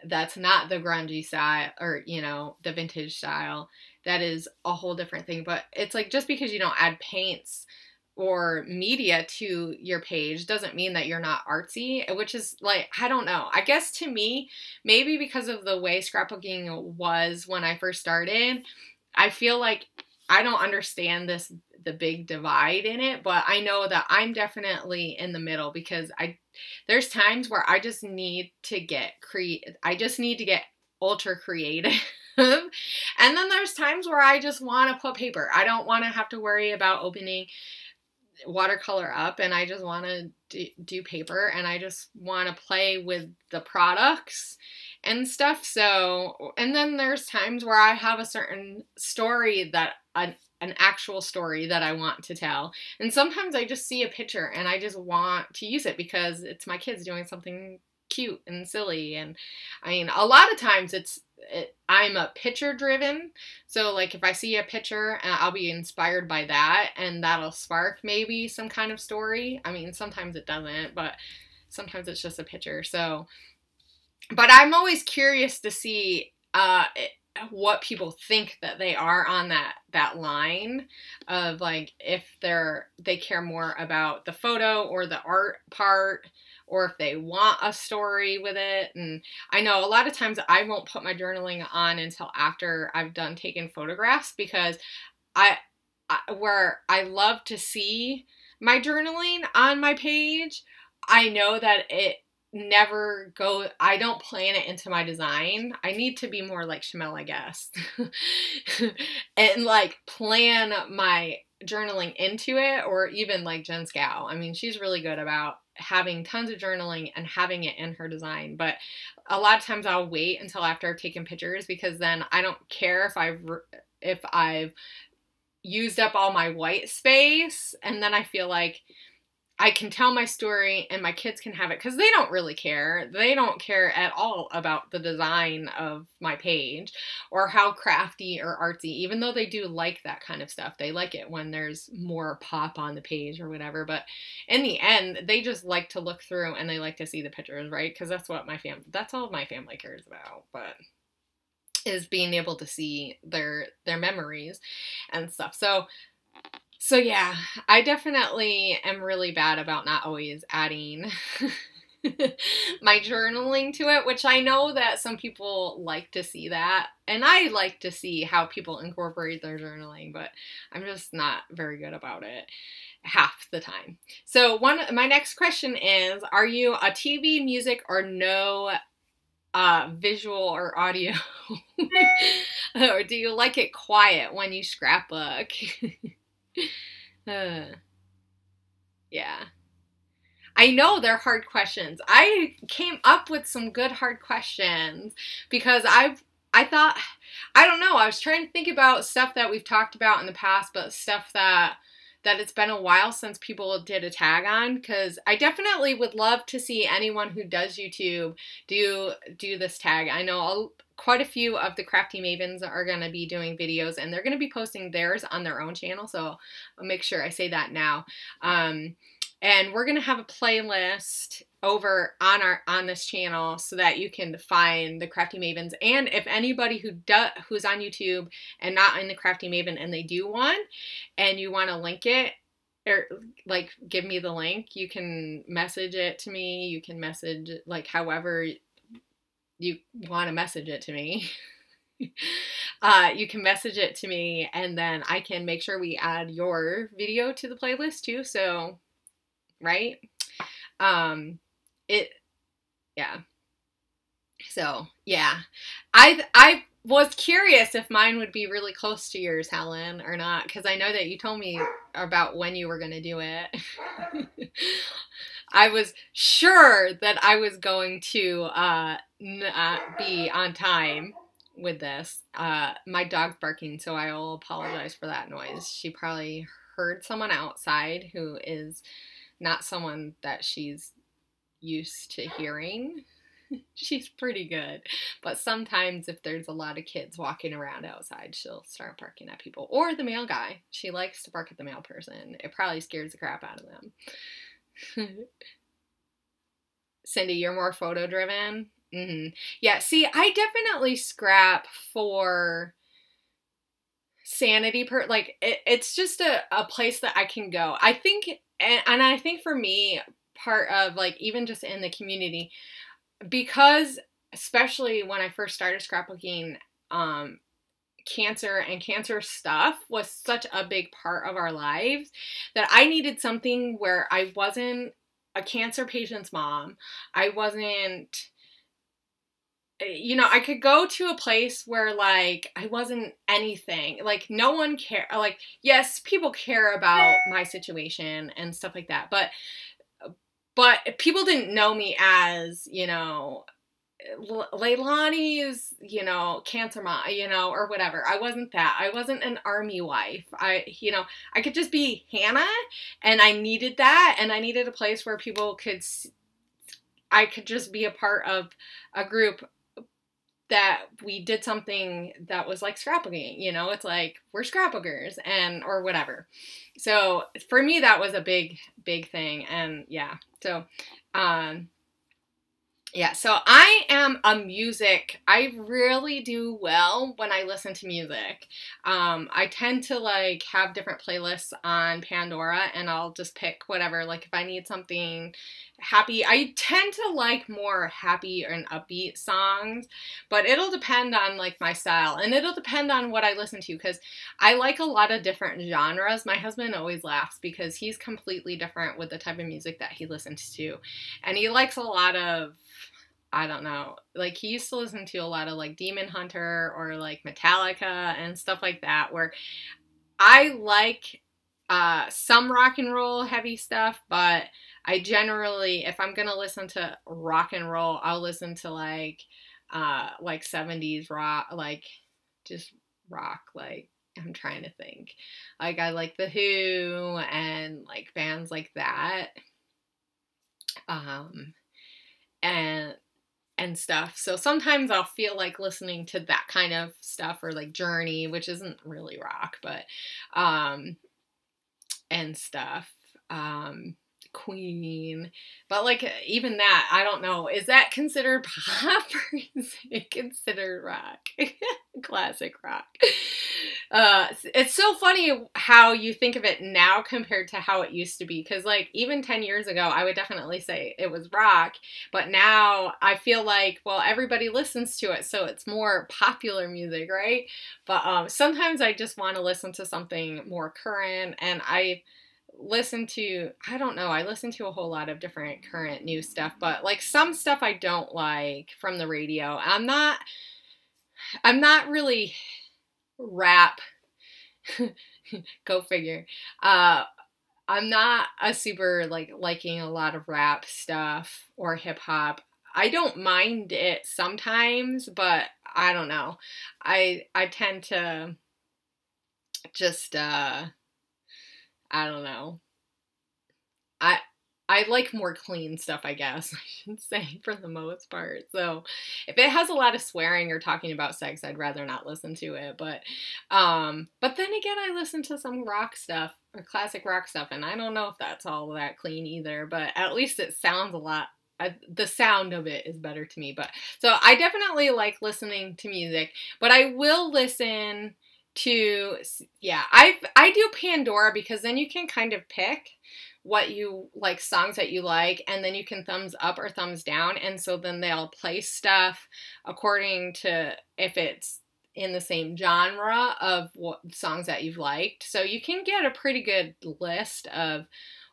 that's not the grungy style, or the vintage style. That is a whole different thing. But it's like, just because you don't add paints or media to your page doesn't mean that you're not artsy, which is like, I don't know. I guess to me, maybe because of the way scrapbooking was when I first started, I feel like I don't understand the big divide in it, but I know that I'm definitely in the middle, because there's times where I just need to get ultra creative. And then there's times where I just want to put paper. I don't want to have to worry about opening watercolor up, and I just want to do paper, and I just want to play with the products and stuff. So, and then there's times where I have a certain story that an actual story that I want to tell. And sometimes I just see a picture and I just want to use it because it's my kids doing something cute and silly. And I mean, a lot of times I'm a picture driven. So like if I see a picture, I'll be inspired by that, and that'll spark maybe some kind of story. I mean, sometimes it doesn't, but sometimes it's just a picture. So, but I'm always curious to see what people think that they are on that line of like, if they care more about the photo or the art part, or if they want a story with it. And I know a lot of times I won't put my journaling on until after I've done taking photographs, because where I love to see my journaling on my page, I know that I don't plan it into my design. I need to be more like Shamel, I guess. And like plan my journaling into it, or even like Jen Scow. I mean, she's really good about having tons of journaling and having it in her design, but a lot of times I'll wait until after I've taken pictures, because then I don't care if I've used up all my white space, and then I feel like I can tell my story and my kids can have it, because they don't really care. They don't care at all about the design of my page or how crafty or artsy, even though they do like that kind of stuff. They like it when there's more pop on the page or whatever. But in the end, they just like to look through and they like to see the pictures, right? Because that's all my family cares about, but is being able to see their memories and stuff. So yeah, I definitely am really bad about not always adding my journaling to it, which I know that some people like to see that, and I like to see how people incorporate their journaling, but I'm just not very good about it half the time. So my next question is, are you a TV, music, or no visual or audio? Or do you like it quiet when you scrapbook? Yeah. I know they're hard questions. I came up with some good hard questions because I thought, I don't know, I was trying to think about stuff that we've talked about in the past, but stuff that it's been a while since people did a tag on, because I definitely would love to see anyone who does YouTube do this tag. I know quite a few of the Crafty Mavens are going to be doing videos, and they're going to be posting theirs on their own channel, so I'll make sure I say that now. And we're going to have a playlist over on this channel so that you can find the Crafty Mavens. And if anybody who's on YouTube and not in the Crafty Maven and they do one and you want to link it, or like give me the link. You can message it to me. You can message like however you want to message it to me. You can message it to me, and then I can make sure we add your video to the playlist too. So, right? It, yeah. So, yeah. I was curious if mine would be really close to yours, Helen, or not, because I know that you told me about when you were going to do it. I was sure that I was going to not be on time with this. My dog's barking, so I will apologize for that noise. She probably heard someone outside who is not someone that she's used to hearing. She's pretty good, but sometimes if there's a lot of kids walking around outside, she'll start barking at people. Or the mail guy. She likes to bark at the mail person. It probably scares the crap out of them. Cindy, you're more photo driven? Yeah, see, I definitely scrap for sanity, like it's just a place that I can go. I think, and I think for me, part of like even just in the community, because especially when I first started scrapbooking, cancer and cancer stuff was such a big part of our lives that I needed something where I wasn't a cancer patient's mom. I wasn't, you know, I could go to a place where like I wasn't anything, like no one care, like yes, people care about my situation and stuff like that, but people didn't know me as, you know, Leilani's, you know, cancer mom, you know, or whatever. I wasn't that. I wasn't an army wife. You know, I could just be Hannah, and I needed that, and I needed a place where people could, I could just be a part of a group that we did something that was like scrapbooking, you know, it's like we're scrapbookers and or whatever. So for me that was a big thing. And yeah, so yeah, so I am a music, I really do well when I listen to music. I tend to like have different playlists on Pandora, and I'll just pick whatever, like if I need something happy, I tend to like more happy and upbeat songs, but it'll depend on like my style, and it'll depend on what I listen to, because I like a lot of different genres. My husband always laughs because he's completely different with the type of music that he listens to, and he likes a lot of, I don't know, like he used to listen to a lot of like Demon Hunter or like Metallica and stuff like that, where I like some rock and roll heavy stuff, but I generally, if I'm gonna listen to rock and roll, I'll listen to like 70s rock, like just rock, like I'm trying to think. Like I like The Who and like bands like that. And stuff. So sometimes I'll feel like listening to that kind of stuff, or like Journey, which isn't really rock, but and stuff. Queen. But like even that, I don't know, is that considered pop or is it considered rock? Classic rock. It's so funny how you think of it now compared to how it used to be, because like even 10 years ago I would definitely say it was rock, but now I feel like, well, everybody listens to it, so it's more popular music, right? But sometimes I just want to listen to something more current, and I listen to, I don't know, I listen to a whole lot of different current new stuff, but like some stuff I don't like from the radio. I'm not really rap. Go figure. I'm not a super like liking a lot of rap stuff or hip hop. I don't mind it sometimes, but I don't know. I tend to just I don't know. I like more clean stuff, I guess, I should say, for the most part. So if it has a lot of swearing or talking about sex, I'd rather not listen to it. But then again, I listen to some rock stuff or classic rock stuff, and I don't know if that's all that clean either, but at least it sounds a lot, the sound of it is better to me. But so I definitely like listening to music, but I will listen to, yeah, I do Pandora because then you can kind of pick what you like, songs that you like, and then you can thumbs up or thumbs down, and so then they'll play stuff according to if it's in the same genre of what songs that you've liked. So you can get a pretty good list of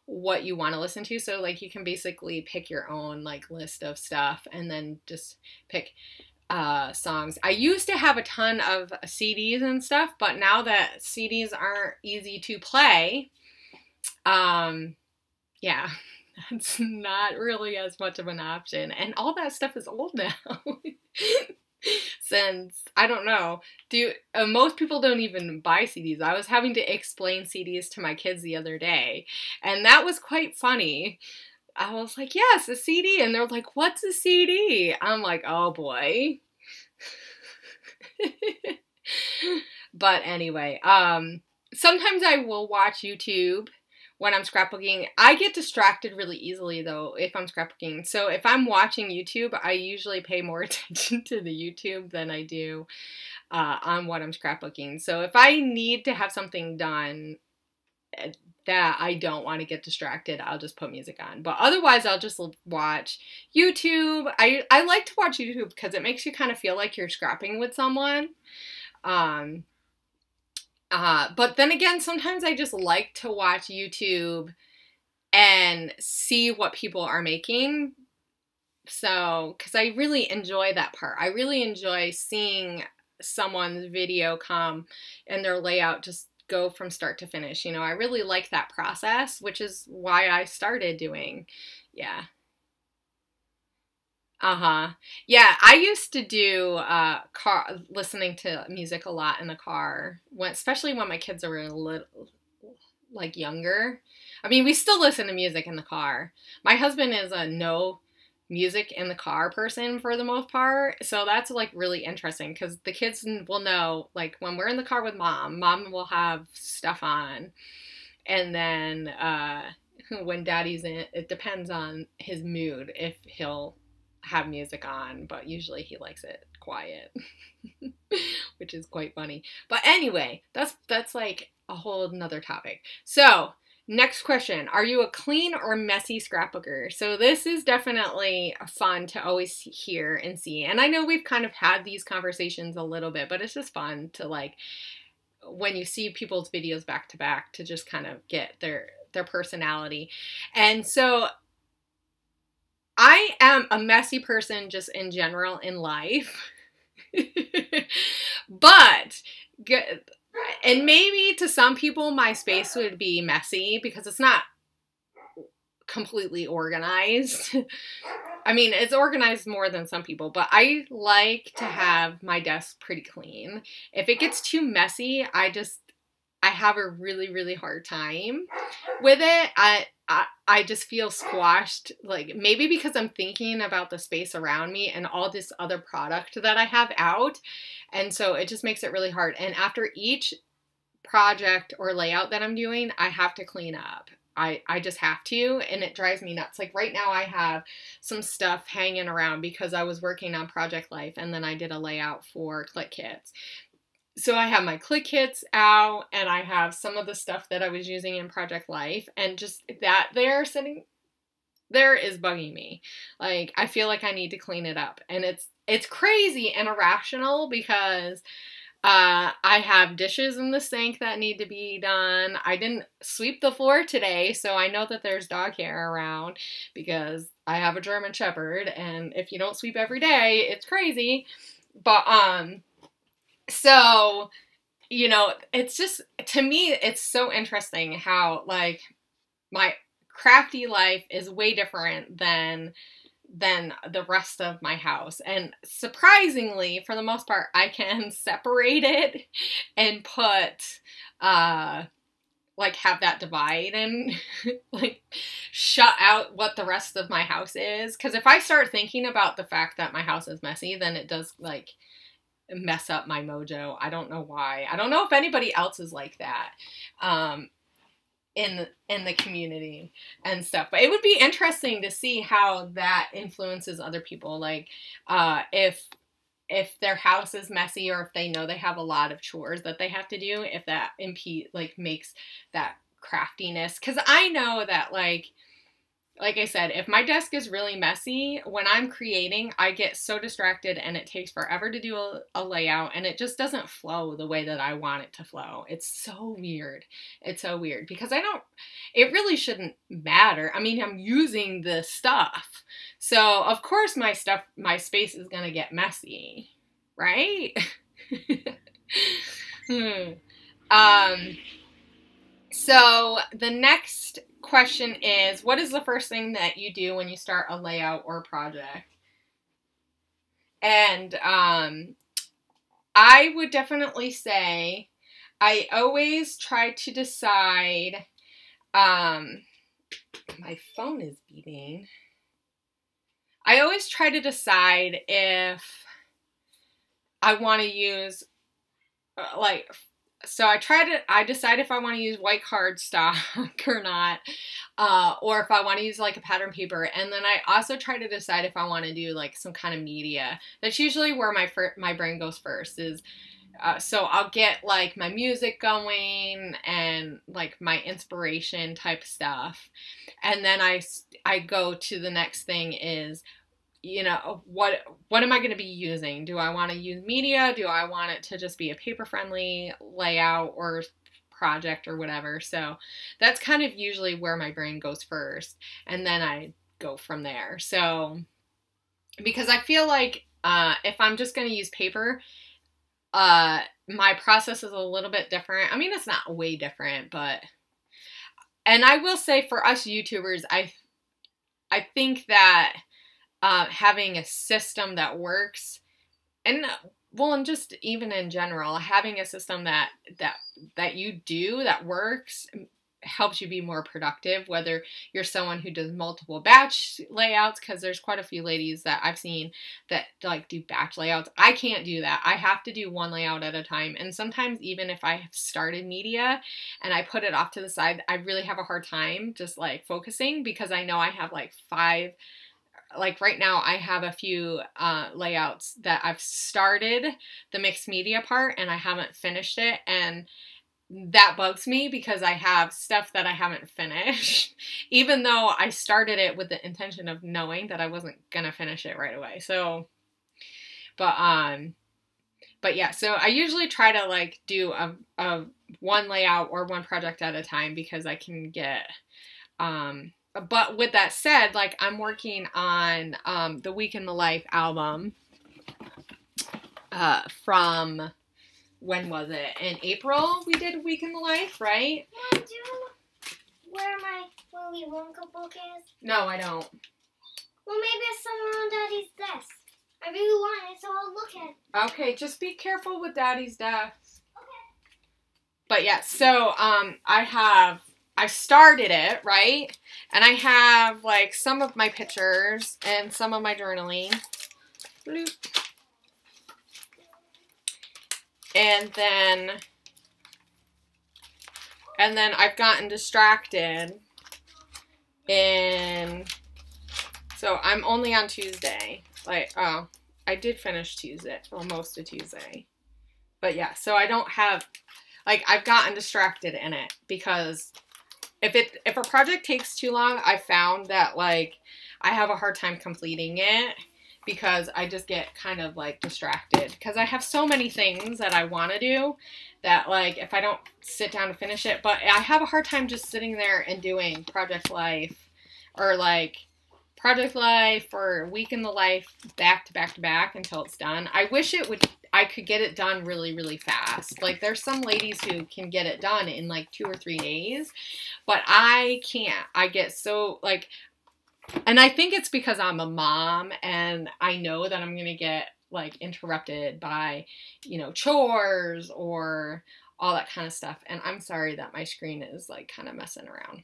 what you want to listen to. So like you can basically pick your own like list of stuff and then just pick songs. I used to have a ton of CDs and stuff, but now that CDs aren't easy to play, yeah, that's not really as much of an option. And all that stuff is old now. Since, I don't know, most people don't even buy CDs. I was having to explain CDs to my kids the other day, and that was quite funny. I was like, yes, a CD. And they're like, what's a CD? I'm like, oh boy. But anyway, sometimes I will watch YouTube when I'm scrapbooking. I get distracted really easily though if I'm scrapbooking. So if I'm watching YouTube, I usually pay more attention to the YouTube than I do on what I'm scrapbooking. So if I need to have something done that I don't want to get distracted, I'll just put music on. But otherwise, I'll just watch YouTube. I like to watch YouTube because it makes you kind of feel like you're scrapping with someone. But then again, sometimes I just like to watch YouTube and see what people are making. So, because I really enjoy that part. I really enjoy seeing someone's video come and their layout just go from start to finish. You know, I really like that process, which is why I started doing, yeah. Yeah, I used to do listening to music a lot in the car, especially when my kids are a little, like, younger. I mean, we still listen to music in the car. My husband is a no music in the car person for the most part, so that's like really interesting because the kids will know, like, when we're in the car with mom will have stuff on, and then when daddy's in, it depends on his mood if he'll have music on, but usually he likes it quiet. Which is quite funny. But anyway, that's like a whole nother topic. So next question, are you a clean or messy scrapbooker? So this is definitely fun to always hear and see, and I know we've kind of had these conversations a little bit, but it's just fun to, like, when you see people's videos back to back, to just kind of get their personality. And so I am a messy person just in general in life. But, and maybe to some people my space would be messy because it's not completely organized. I mean, it's organized more than some people, but I like to have my desk pretty clean. If it gets too messy, I have a really, really hard time with it. I just feel squashed, like, maybe because I'm thinking about the space around me and all this other product that I have out. And so it just makes it really hard. And after each project or layout that I'm doing, I have to clean up. I just have to, and it drives me nuts. Like right now I have some stuff hanging around because I was working on Project Life and then I did a layout for Click Kits. So I have my Click Kits out, and I have some of the stuff that I was using in Project Life, and just that there sitting there is bugging me. Like, I feel like I need to clean it up, and it's crazy and irrational because I have dishes in the sink that need to be done. I didn't sweep the floor today, so I know that there's dog hair around because I have a German Shepherd, and if you don't sweep every day, it's crazy. But, so, you know, it's just, to me, it's so interesting how, like, my crafty life is way different than the rest of my house. And surprisingly, for the most part, I can separate it and put, like, have that divide and, like, shut out what the rest of my house is. Because if I start thinking about the fact that my house is messy, then it does, like, mess up my mojo. I don't know why. I don't know if anybody else is like that in the community and stuff. But it would be interesting to see how that influences other people. Like if if their house is messy or if they know they have a lot of chores that they have to do, if that makes that craftiness. Because I know that, like I said, if my desk is really messy, when I'm creating, I get so distracted and it takes forever to do a layout and it just doesn't flow the way that I want it to flow. It's so weird. It's so weird because it really shouldn't matter. I mean, I'm using the stuff. So of course my space is going to get messy, right? So the next question is, what is the first thing that you do when you start a layout or a project? And I would definitely say I always try to decide, my phone is beeping. I always try to decide if I want to use, so I decide if I want to use white cardstock or not, or if I want to use like a pattern paper. And then I also try to decide if I want to do like some kind of media. That's usually where my brain goes first is, so I'll get like my music going and like my inspiration type stuff. And then I go to the next thing is, you know, what am I going to be using? Do I want to use media? Do I want it to just be a paper-friendly layout or project or whatever? So that's kind of usually where my brain goes first, and then I go from there. So because I feel like if I'm just going to use paper, my process is a little bit different. I mean, it's not way different, but, and I will say for us YouTubers, I think that having a system that works, and well, and just even in general, having a system that you do that works helps you be more productive, whether you're someone who does multiple batch layouts, because there's quite a few ladies that I've seen that like do batch layouts. I can't do that. I have to do one layout at a time, and sometimes even if I have started media and I put it off to the side, I really have a hard time just like focusing, because I know I have like 5, like right now I have a few layouts that I've started the mixed media part and I haven't finished it, and that bugs me because I have stuff that I haven't finished, even though I started it with the intention of knowing that I wasn't gonna finish it right away. So, but yeah, so I usually try to like do a one layout or one project at a time, because I can get, but with that said, like I'm working on the Week in the Life album from, when was it? In April we did Week in the Life, right? Mom, do you know where my Willy Wonka book is? No, I don't. Well, maybe it's somewhere on Daddy's desk. I really want it, so I'll look at it. Okay, just be careful with Daddy's desk. Okay. But yeah, so I started it, right? And I have like some of my pictures and some of my journaling. Bloop. And then I've gotten distracted, and so I'm only on Tuesday. Like, oh, I did finish Tuesday, well, most of Tuesday. But yeah, so I don't have, like, I've gotten distracted in it, because if a project takes too long, I found that like I have a hard time completing it, because I just get kind of like distracted, because I have so many things that I want to do that like if I don't sit down to finish it, but I have a hard time just sitting there and doing Project Life or like Project Life or Week in the Life back to back to back until it's done. I wish I could get it done really, really fast. Like there's some ladies who can get it done in like 2 or 3 days, but I can't. I get so like, and I think it's because I'm a mom and I know that I'm going to get like interrupted by, you know, chores or all that kind of stuff. And I'm sorry that my screen is like kind of messing around.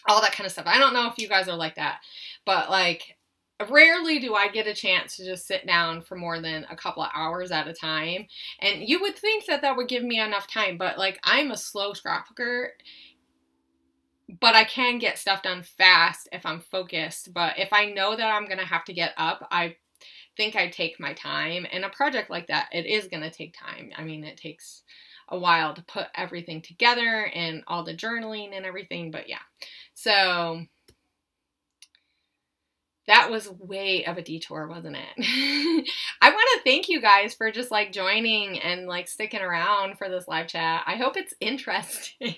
All that kind of stuff. I don't know if you guys are like that, but like rarely do I get a chance to just sit down for more than a couple of hours at a time. And you would think that that would give me enough time, but like I'm a slow scrapbooker. But I can get stuff done fast if I'm focused. But if I know that I'm going to have to get up, I think I'd take my time. And a project like that, it is going to take time. I mean, it takes a while to put everything together and all the journaling and everything, but yeah. So that was way of a detour, wasn't it? I want to thank you guys for just like joining and like sticking around for this live chat. I hope it's interesting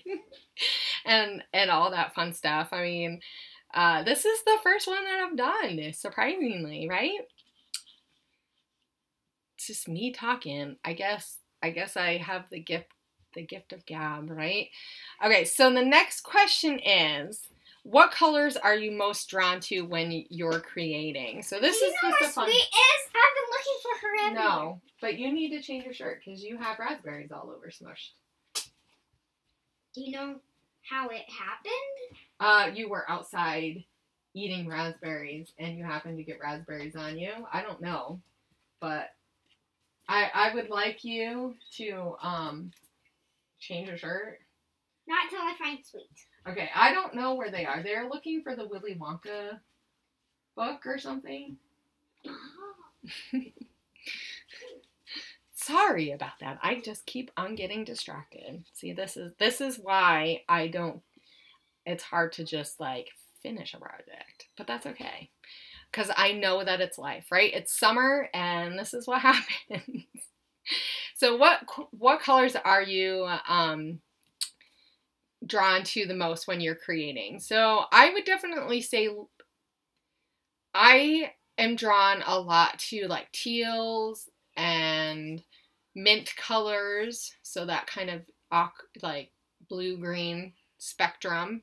and all that fun stuff. I mean, this is the first one that I've done, surprisingly, right? It's just me talking. I guess I have the gift of gab, right? Okay, so the next question is, what colors are you most drawn to when you're creating? So this is just a fun. Sweet is? I've been looking for her everywhere. No, but you need to change your shirt because you have raspberries all over smushed. Do you know how it happened? You were outside eating raspberries and you happened to get raspberries on you. I don't know, but I would like you to change your shirt. Not until I find Sweet. Okay, I don't know where they are. They're looking for the Willy Wonka book or something. Oh. Sorry about that. I just keep on getting distracted. See, this is why I don't. It's hard to just like finish a project, but that's okay. Because I know that it's life, right? It's summer, and this is what happens. So what colors are you drawn to the most when you're creating? So I would definitely say I am drawn a lot to like teals and mint colors. So that kind of like blue-green spectrum.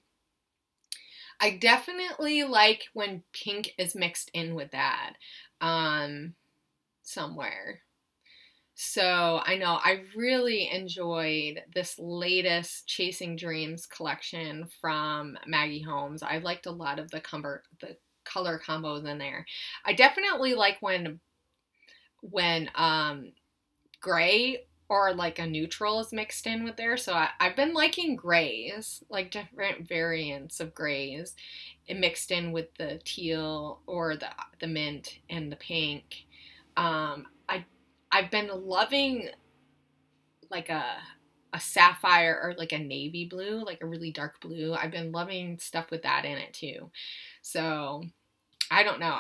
I definitely like when pink is mixed in with that somewhere. So I know I really enjoyed this latest Chasing Dreams collection from Maggie Holmes. I liked a lot of the color combos in there. I definitely like when gray or like a neutral is mixed in with there. So I've been liking grays, like different variants of grays, and mixed in with the teal or the mint and the pink. I've been loving like a sapphire or like a navy blue, like a really dark blue. I've been loving stuff with that in it too. So I don't know.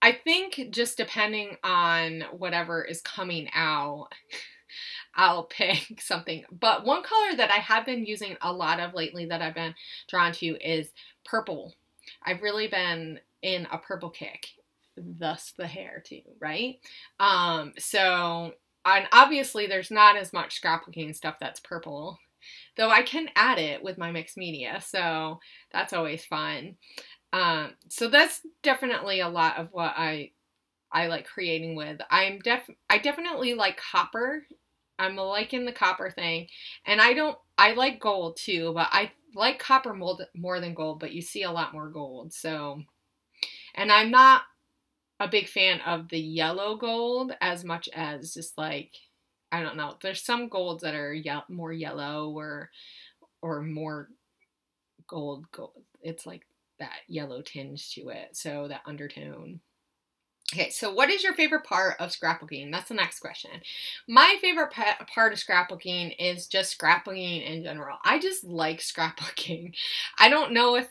I think just depending on whatever is coming out, I'll pick something. But one color that I have been using a lot of lately that I've been drawn to is purple. I've really been in a purple kick, thus the hair too, right? So, and obviously there's not as much scrapbooking stuff that's purple, though I can add it with my mixed media, so that's always fun. So that's definitely a lot of what I like creating with. I definitely like copper. I'm liking the copper thing, and I like gold too, but I like copper more than gold, but you see a lot more gold. So, and I'm not a big fan of the yellow gold as much as just like, I don't know. There's some golds that are more yellow or more gold. It's like that yellow tinge to it, so that undertone. Okay, so what is your favorite part of scrapbooking? That's the next question. My favorite part of scrapbooking is just scrapbooking in general. I just like scrapbooking. I don't know if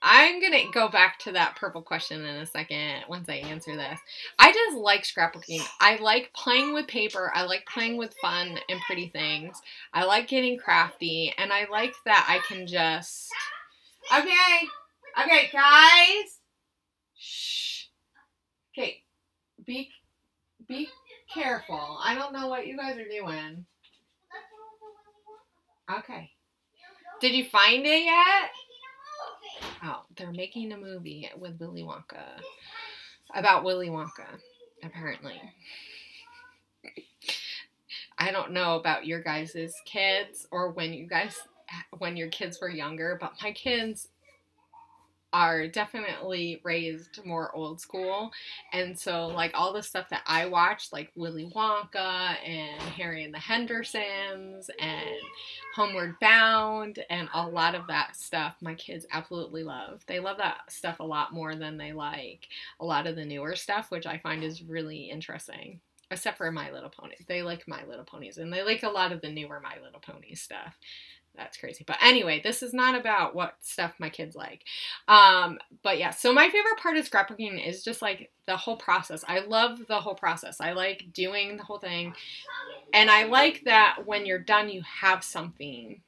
I'm gonna go back to that purple question in a second once I answer this. I just like scrapbooking. I like playing with paper. I like playing with fun and pretty things. I like getting crafty, and I like that I can just... Okay, guys! Shh. Okay, be careful. I don't know what you guys are doing. Okay. Did you find it yet? Oh, they're making a movie with Willy Wonka. About Willy Wonka, apparently. I don't know about your guys' kids or when your kids were younger, but my kids are definitely raised more old school, and so like all the stuff that I watched, like Willy Wonka and Harry and the Hendersons and Homeward Bound and a lot of that stuff, my kids absolutely love. They love that stuff a lot more than they like a lot of the newer stuff, which I find is really interesting. Except for My Little Pony. They like My Little Ponies, and they like a lot of the newer My Little Pony stuff. That's crazy. But anyway, this is not about what stuff my kids like. But yeah, so my favorite part of scrapbooking is just like the whole process. I love the whole process. I like doing the whole thing. And I like that when you're done, you have something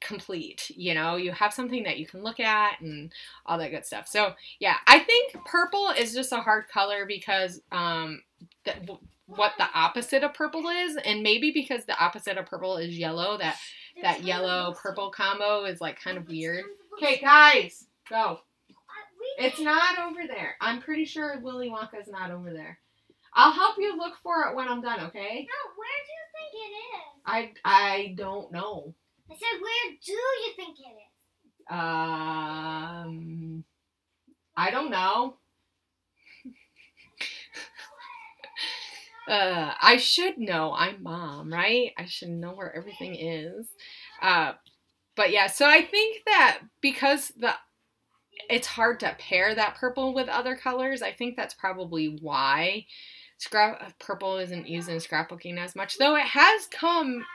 complete, you know, you have something that you can look at and all that good stuff. So yeah, I think purple is just a hard color because what the opposite of purple is, and maybe because the opposite of purple is yellow, that yellow purple combo is like kind of weird. Okay, guys, go. It's not over there. I'm pretty sure Willy Wonka is not over there. I'll help you look for it when I'm done, okay? No, where do you think it is? I don't know. I said, where do you think it is? I don't know. I should know. I'm mom, right? I should know where everything is. But yeah, so I think that because it's hard to pair that purple with other colors, I think that's probably why purple isn't used in scrapbooking as much, though it has come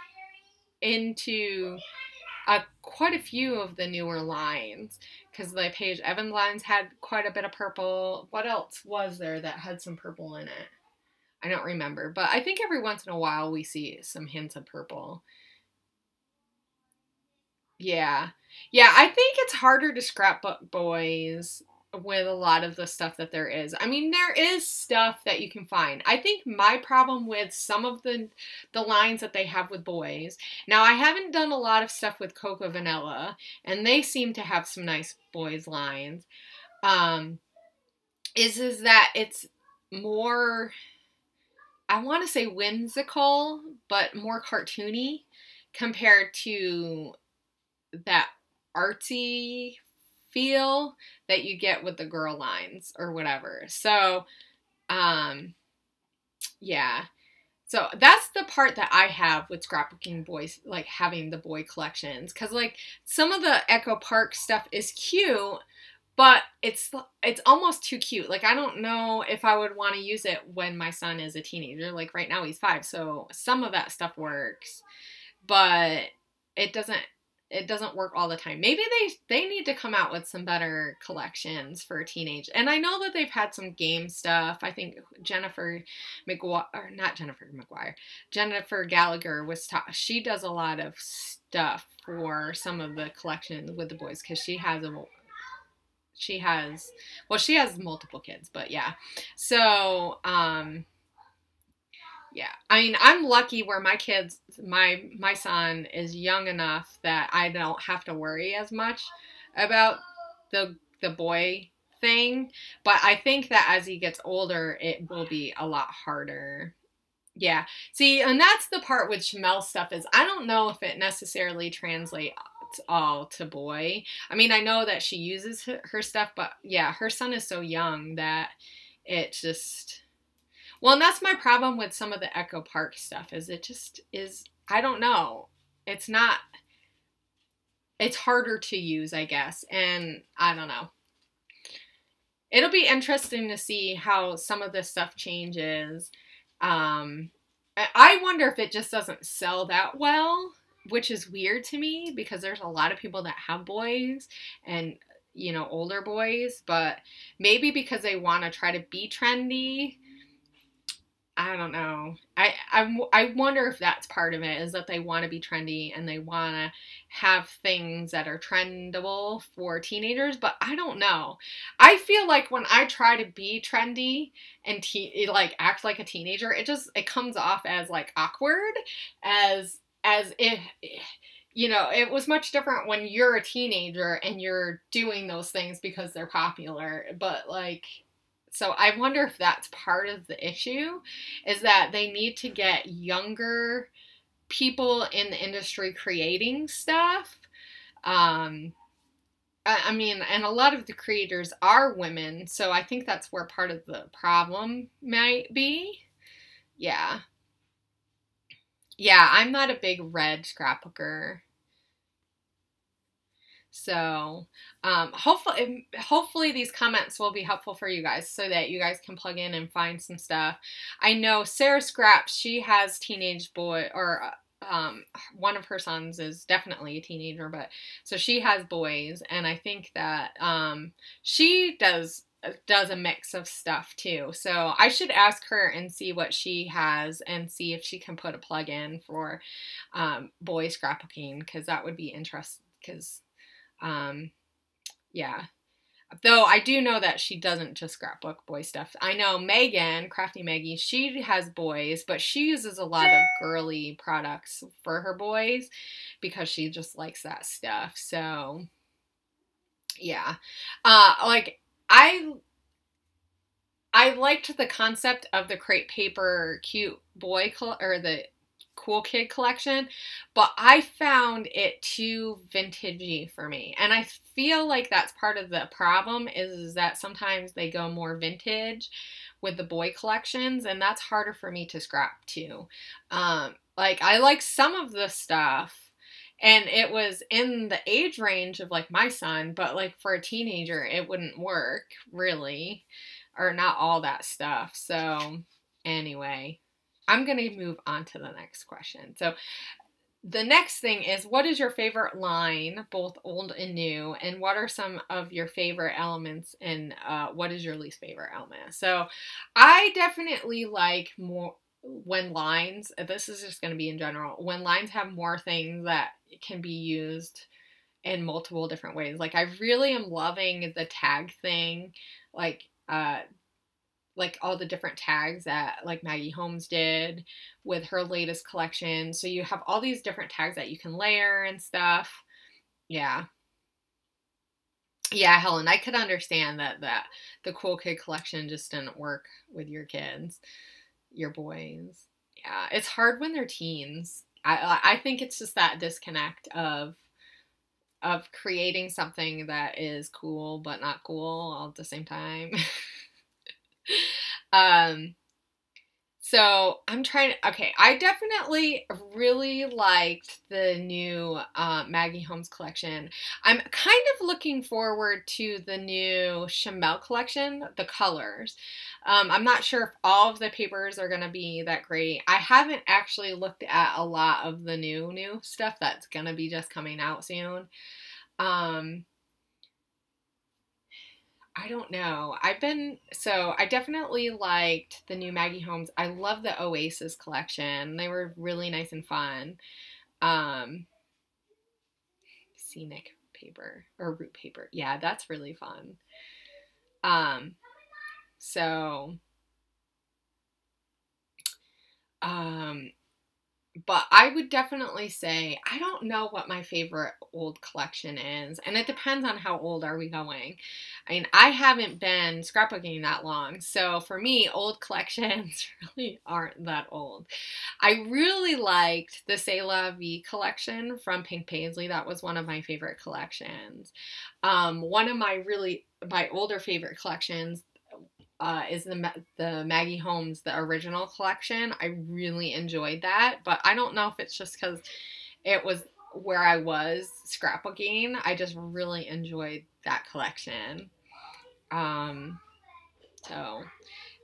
into quite a few of the newer lines, because the Paige Evans lines had quite a bit of purple. What else was there that had some purple in it? I don't remember, but I think every once in a while we see some hints of purple. Yeah. Yeah, I think it's harder to scrapbook boys with a lot of the stuff that there is. I mean, there is stuff that you can find. I think my problem with some of the lines that they have with boys, now I haven't done a lot of stuff with Cocoa Vanilla, and they seem to have some nice boys lines, is that it's more, I want to say whimsical, but more cartoony compared to that artsy feel that you get with the girl lines or whatever. So, yeah. So that's the part that I have with scrapbooking boys, like having the boy collections. Because like some of the Echo Park stuff is cute, but it's almost too cute. Like I don't know if I would want to use it when my son is a teenager. Like right now he's 5, so some of that stuff works, but it doesn't work all the time. Maybe they need to come out with some better collections for teenage. And I know that they've had some game stuff. I think Jennifer Gallagher she does a lot of stuff for some of the collections with the boys, because she has multiple kids, but yeah. So, yeah, I mean, I'm lucky where my kids, my son is young enough that I don't have to worry as much about the boy thing. But I think that as he gets older, it will be a lot harder. Yeah. See, and that's the part with Chamel's stuff is I don't know if it necessarily translates all to boy. I mean, I know that she uses her stuff, but yeah, her son is so young that it just... Well, and that's my problem with some of the Echo Park stuff is it just is, I don't know. It's harder to use, I guess. And I don't know. It'll be interesting to see how some of this stuff changes. I wonder if it just doesn't sell that well, which is weird to me because there's a lot of people that have boys and, you know, older boys, but maybe because they want to try to be trendy. I don't know. I wonder if that's part of it, is that they want to be trendy and they want to have things that are trendable for teenagers, but I don't know. I feel like when I try to be trendy and like act like a teenager, it comes off as like awkward, as if, you know, it was much different when you're a teenager and you're doing those things because they're popular, but like... So I wonder if that's part of the issue, is that they need to get younger people in the industry creating stuff. I mean, and a lot of the creators are women, so I think that's where part of the problem might be. Yeah. Yeah, I'm not a big red scrapbooker. So, hopefully these comments will be helpful for you guys so that you guys can plug in and find some stuff. I know Sarah Scraps, she has teenage boy, or one of her sons is definitely a teenager, but so she has boys, and I think that she does a mix of stuff too. So I should ask her and see what she has and see if she can put a plug in for boy scrapbooking, because that would be interesting. Because yeah. Though I do know that she doesn't just scrapbook boy stuff. I know Megan, Crafty Maggie, she has boys, but she uses a lot of girly products for her boys because she just likes that stuff. So, yeah. Like, I liked the concept of the crepe paper cute boy, or the cool kid collection, but I found it too vintagey for me. And I feel like that's part of the problem is that sometimes they go more vintage with the boy collections, and that's harder for me to scrap too. Like, I like some of the stuff, and it was in the age range of like my son, but like for a teenager, it wouldn't work really, or not all that stuff. So anyway, I'm going to move on to the next question. So the next thing is, what is your favorite line, both old and new, and what are some of your favorite elements, and what is your least favorite element? So I definitely like more when lines, this is just going to be in general, when lines have more things that can be used in multiple different ways. Like, I really am loving the tag thing, like all the different tags that like Maggie Holmes did with her latest collection. So you have all these different tags that you can layer and stuff. Yeah. Yeah, Helen, I could understand that the cool kid collection just didn't work with your kids, your boys. Yeah, it's hard when they're teens. I think it's just that disconnect of creating something that is cool but not cool all at the same time. So I'm trying to, okay, I definitely really liked the new Maggie Holmes collection. I'm kind of looking forward to the new Chamel collection, the colors. I'm not sure if all of the papers are going to be that great. I haven't actually looked at a lot of the new stuff that's going to be just coming out soon. I don't know. I definitely liked the new Maggie Holmes. I love the Oasis collection. They were really nice and fun. Scenic paper or root paper. Yeah, that's really fun. So, but I would definitely say, I don't know what my favorite old collection is. And it depends on how old are we going. I mean, I haven't been scrapbooking that long. So for me, old collections really aren't that old. I really liked the C'est La Vie collection from Pink Paisley. That was one of my favorite collections. One of my older favorite collections is the Maggie Holmes, the original collection. I really enjoyed that, but I don't know if it's just because it was where I was scrapbooking. I just really enjoyed that collection. And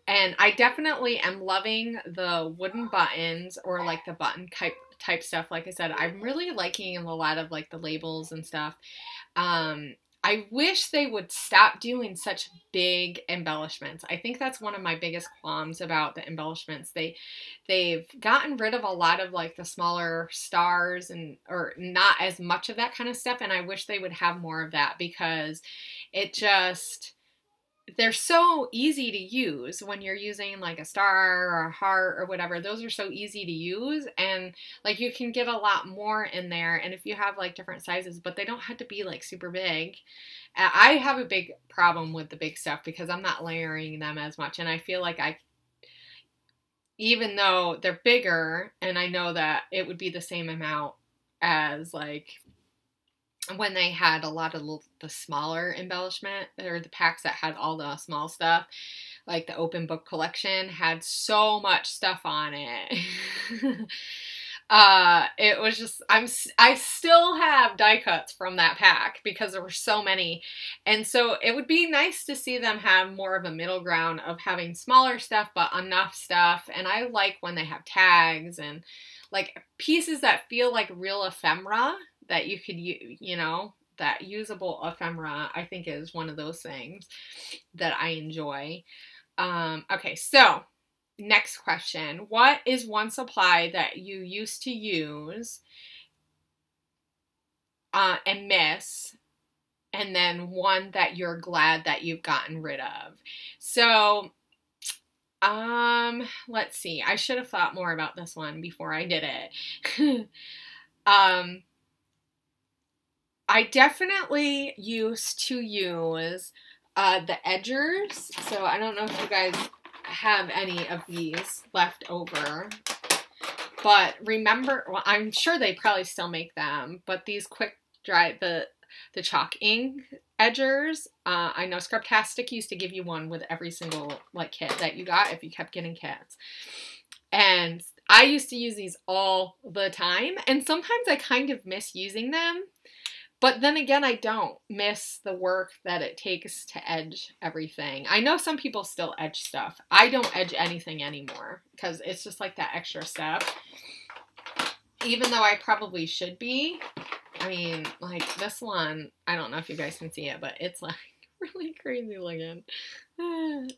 I definitely am loving the wooden buttons, or like the button type stuff. Like I said, I'm really liking a lot of like the labels and stuff. I wish they would stop doing such big embellishments. I think that's one of my biggest qualms about the embellishments. They've gotten rid of a lot of like the smaller stars or not as much of that kind of stuff, and I wish they would have more of that, because they're so easy to use when you're using like a star or a heart or whatever. Those are so easy to use, and like you can get a lot more in there. And if you have like different sizes, but they don't have to be like super big. I have a big problem with the big stuff because I'm not layering them as much. And I feel like even though they're bigger, and I know that it would be the same amount as like when they had a lot of the smaller embellishment, or the packs that had all the small stuff, like the open book collection had so much stuff on it. It was just, I still have die cuts from that pack because there were so many. And so it would be nice to see them have more of a middle ground of having smaller stuff, but enough stuff. And I like when they have tags and like pieces that feel like real ephemera that you could, you know, that usable ephemera, I think is one of those things that I enjoy. Okay, so next question. What is one supply that you used to use and miss, and then one that you're glad that you've gotten rid of? So, let's see. I should have thought more about this one before I did it. I definitely used to use the edgers. So I don't know if you guys have any of these left over. But remember, well, I'm sure they probably still make them, but these quick dry, the chalk ink edgers, I know Scraptastic used to give you one with every single like kit that you got if you kept getting kits. And I used to use these all the time, and sometimes I kind of miss using them. But then again, I don't miss the work that it takes to edge everything. I know some people still edge stuff. I don't edge anything anymore because it's just like that extra step. Even though I probably should be. I mean, like this one, I don't know if you guys can see it, but it's like really crazy looking.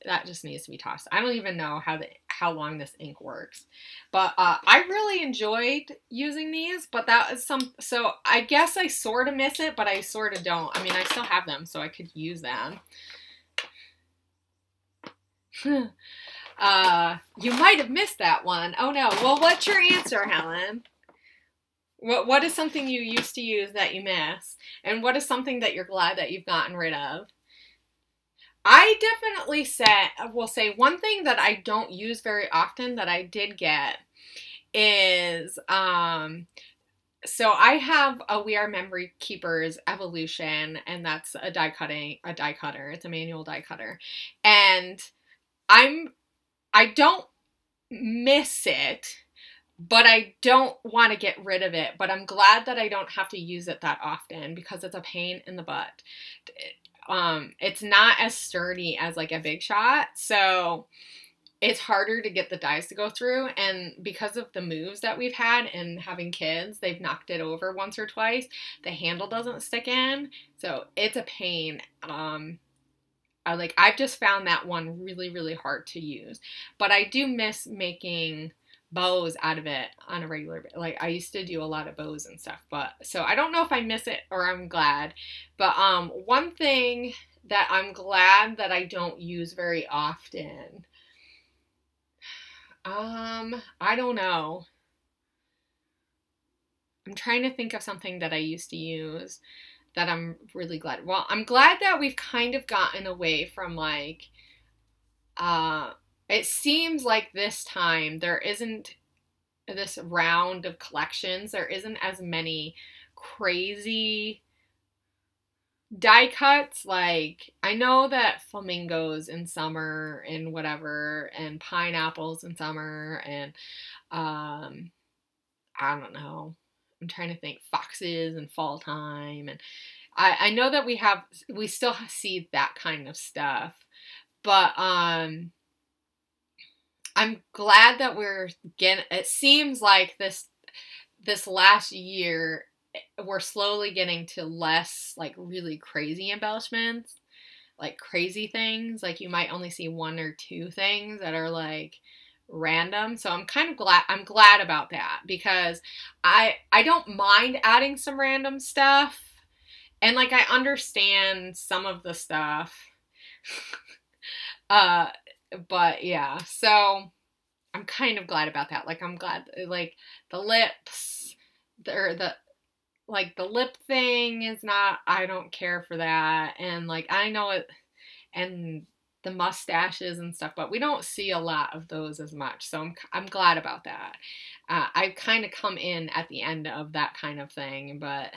That just needs to be tossed. I don't even know how long this ink works. But I really enjoyed using these, but that was so I guess I sort of miss it, but I sort of don't. I mean, I still have them, so I could use them. You might have missed that one. Oh no. Well, what's your answer, Helen? What is something you used to use that you miss? And what is something that you're glad that you've gotten rid of? I definitely will say one thing that I don't use very often that I did get is, so I have a We Are Memory Keepers Evolution, and that's a die cutter. It's a manual die cutter. And I don't miss it, but I don't want to get rid of it. But I'm glad that I don't have to use it that often because it's a pain in the butt. It's not as sturdy as like a Big Shot, so it's harder to get the dies to go through, and because of the moves that we've had and having kids, they've knocked it over once or twice. The handle doesn't stick in, so it's a pain. I've just found that one really, really hard to use, but I do miss making bows out of it on a regular, like I used to do a lot of bows and stuff, but so I don't know if I miss it or I'm glad. But one thing that I'm glad that I don't use very often, I don't know. I'm trying to think of something that I used to use that I'm really glad. Well, I'm glad that we've kind of gotten away from like, it seems like this time there isn't this round of collections. There isn't as many crazy die cuts. Like, I know that flamingos in summer and whatever, and pineapples in summer, and I don't know. I'm trying to think, foxes in fall time, and I know that we still see that kind of stuff, but I'm glad that we're getting, it seems like this last year, we're slowly getting to less like really crazy embellishments, like crazy things. Like you might only see one or two things that are like random. So I'm glad about that, because I don't mind adding some random stuff. And like I understand some of the stuff. But yeah, so I'm kind of glad about that. Like I'm glad, like the lips, the lip thing is not, I don't care for that. And like I know it, and the mustaches and stuff, but we don't see a lot of those as much. So I'm glad about that. I've kind of come in at the end of that kind of thing, but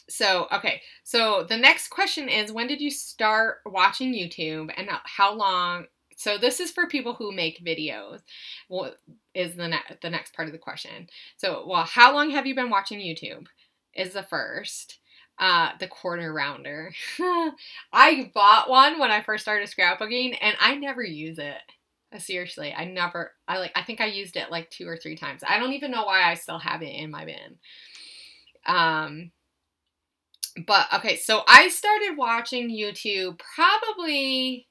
So, okay. So the next question is, when did you start watching YouTube and how long? So this is for people who make videos. What is the next part of the question? So, well, how long have you been watching YouTube is the first. The quarter rounder. I bought one when I first started scrapbooking and I never use it. Seriously, I think I used it like 2 or 3 times. I don't even know why I still have it in my bin. But okay, so I started watching YouTube probably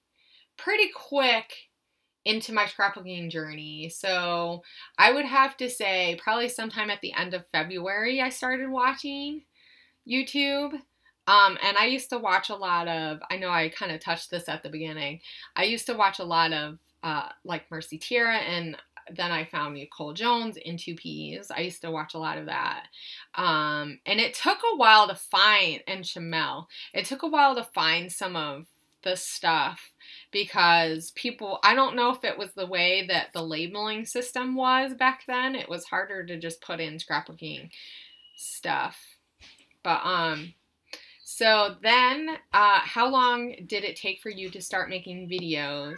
pretty quick into my scrapbooking journey. So I would have to say probably sometime at the end of February I started watching YouTube. And I used to watch a lot of, I know I kind of touched this at the beginning, I used to watch a lot of like Mercy Tierra, and then I found Nicole Jones in 2Ps. I used to watch a lot of that. And it took a while to find, and Shamel, it took a while to find some of the stuff because people, I don't know if it was the way that the labeling system was back then. It was harder to just put in scrapbooking stuff. But, so then, how long did it take for you to start making videos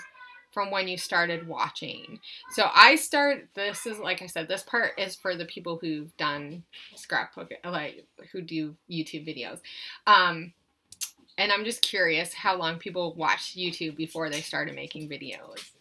from when you started watching? So this is, like I said, this part is for the people who've done scrapbook, like, who do YouTube videos. And I'm just curious how long people watched YouTube before they started making videos.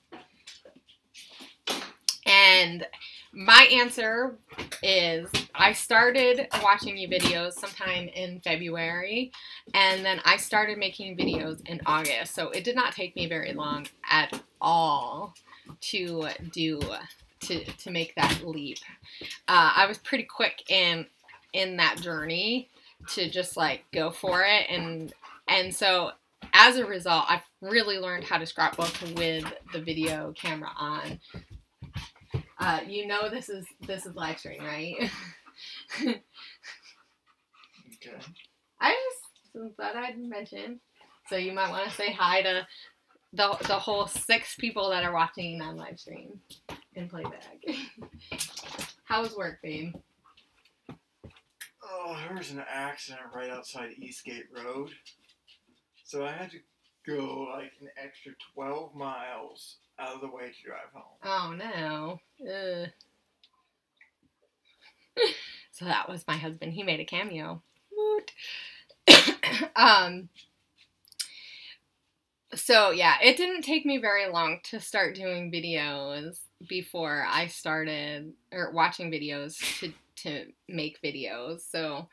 And my answer is I started watching your videos sometime in February, and then I started making videos in August. So it did not take me very long at all to make that leap. I was pretty quick in that journey to just like go for it, and so as a result, I've really learned how to scrapbook with the video camera on. You know this is live stream, right? Okay. I just thought I'd mention. So you might want to say hi to the whole 6 people that are watching on live stream in playback. How was work, babe? Oh, there was an accident right outside Eastgate Road. So I had to go like an extra 12 miles out of the way to drive home. Oh, no. Ugh. So that was my husband. He made a cameo. Woot. So yeah, it didn't take me very long to start doing videos before I started, or watching videos to make videos. So,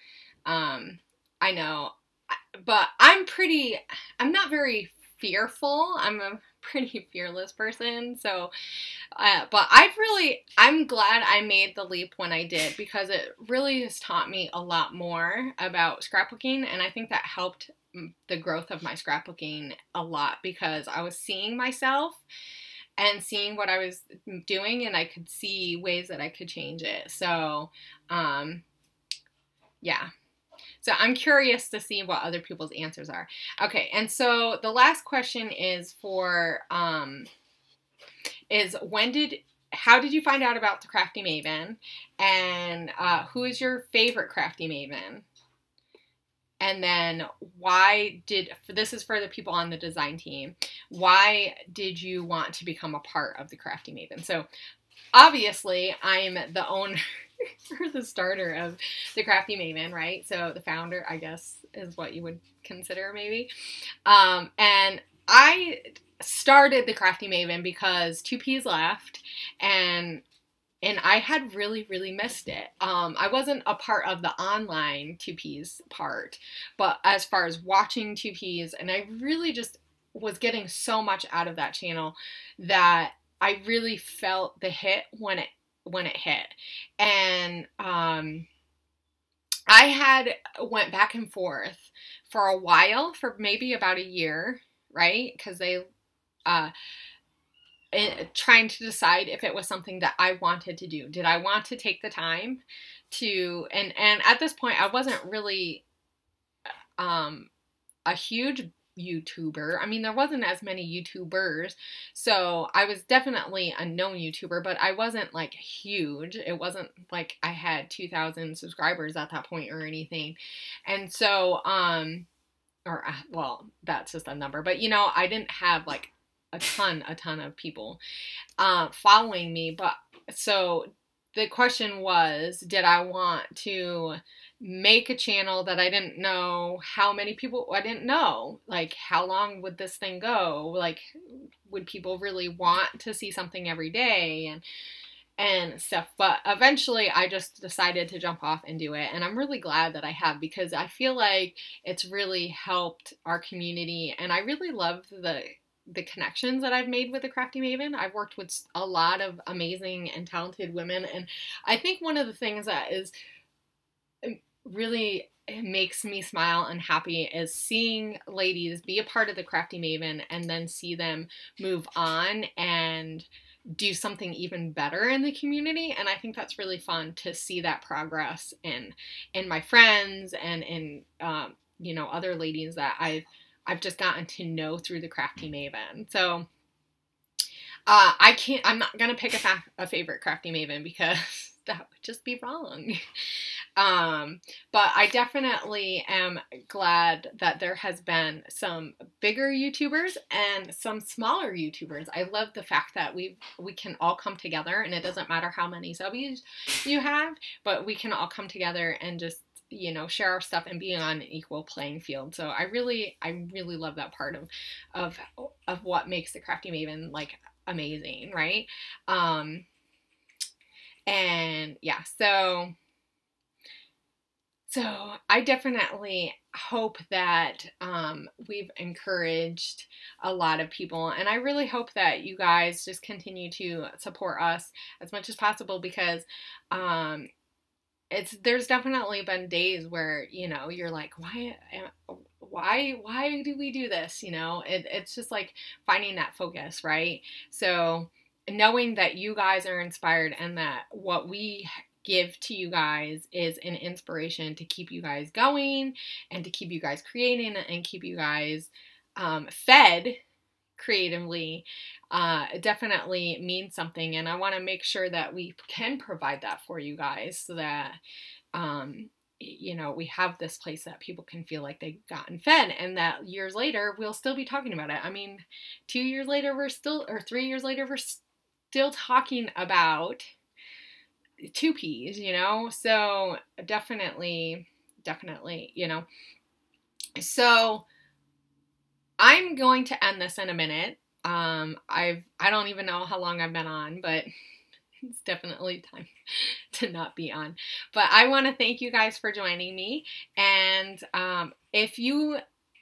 I know, but I'm not very fearful. I'm a pretty fearless person. So, but I'm glad I made the leap when I did, because it really has taught me a lot more about scrapbooking. And I think that helped the growth of my scrapbooking a lot, because I was seeing myself and seeing what I was doing, and I could see ways that I could change it. So, yeah. So I'm curious to see what other people's answers are. Okay, and so the last question is for, how did you find out about the Crafty Maven? And who is your favorite Crafty Maven? And then this is for the people on the design team, why did you want to become a part of the Crafty Maven? So obviously I'm the owner or the starter of the Crafty Maven, right? So the founder, I guess, is what you would consider maybe. And I started the Crafty Maven because 2Ps left, and I had really, really missed it. I wasn't a part of the online 2Ps part, but as far as watching 2Ps, and I really just was getting so much out of that channel that I really felt the hit when it hit. And I had went back and forth for a while, for maybe about a year, right? Because they trying to decide if it was something that I wanted to do. Did I want to take the time to, and at this point I wasn't really a huge YouTuber. I mean, there wasn't as many YouTubers, so I was definitely a known YouTuber, but I wasn't like huge. It wasn't like I had 2,000 subscribers at that point or anything. And so, well, that's just a number, but you know, I didn't have like a ton of people following me. But so the question was, did I want to make a channel that I didn't know how many people, I didn't know, like, how long would this thing go? Like, would people really want to see something every day and stuff? But eventually I just decided to jump off and do it. And I'm really glad that I have, because I feel like it's really helped our community. And I really love the connections that I've made with the Crafty Maven. I've worked with a lot of amazing and talented women. And I think one of the things that is really makes me smile and happy is seeing ladies be a part of the Crafty Maven and then see them move on and do something even better in the community. And I think that's really fun to see that progress in my friends and in you know, other ladies that I've just gotten to know through the Crafty Maven. So I'm not gonna pick a favorite Crafty Maven, because that would just be wrong. But I definitely am glad that there has been some bigger YouTubers and some smaller YouTubers. I love the fact that we can all come together, and it doesn't matter how many subbies you have, but we can all come together and just, you know, share our stuff and be on an equal playing field. So I really love that part of what makes the Crafty Maven like amazing, right? And yeah, so I definitely hope that we've encouraged a lot of people, and I really hope that you guys just continue to support us as much as possible, because there's definitely been days where, you know, you're like, why do we do this? You know, it's just like finding that focus, right? So knowing that you guys are inspired and that what we give to you guys is an inspiration to keep you guys going and to keep you guys creating and keep you guys fed creatively definitely means something. And I want to make sure that we can provide that for you guys, so that you know, we have this place that people can feel like they've gotten fed, and that years later we'll still be talking about it. I mean, 2 years later or 3 years later we're still talking about 2Ps, you know? So definitely, you know. So I'm going to end this in a minute. I don't even know how long I've been on, but it's definitely time to not be on. But I want to thank you guys for joining me. And it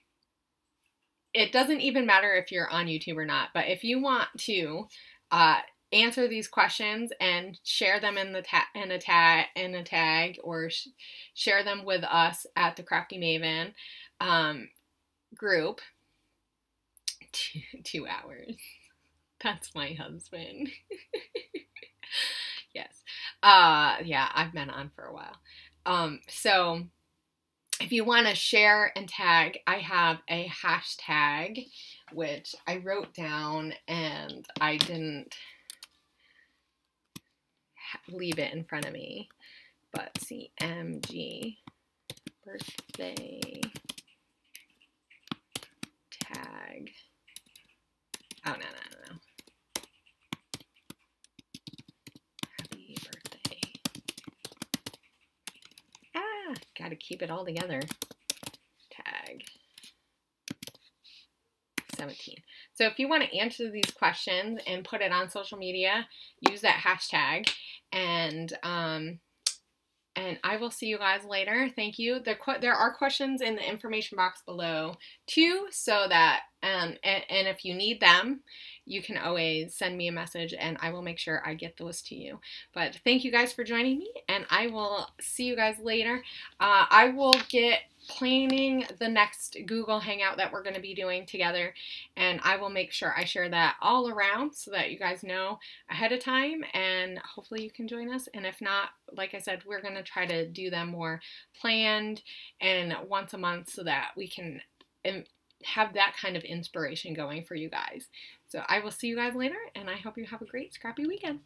doesn't even matter if you're on YouTube or not, but if you want to answer these questions and share them in a tag, or share them with us at the Crafty Maven group. 2 hours. That's my husband. Yes. Yeah, I've been on for a while. So if you want to share and tag, I have a hashtag, which I wrote down and I didn't leave it in front of me, but CMG birthday tag. Oh, no. Happy birthday. Gotta keep it all together. Tag 17. So if you want to answer these questions and put it on social media, use that hashtag, and I will see you guys later. Thank you. There are questions in the information box below too, so that and if you need them, you can always send me a message and I will make sure I get those to you. But thank you guys for joining me, and I will see you guys later. I will get planning the next Google Hangout that we're going to be doing together, and I will make sure I share that all around so that you guys know ahead of time, and hopefully you can join us. And if not, like I said, we're going to try to do them more planned and once a month so that we can have that kind of inspiration going for you guys. So I will see you guys later, and I hope you have a great scrappy weekend.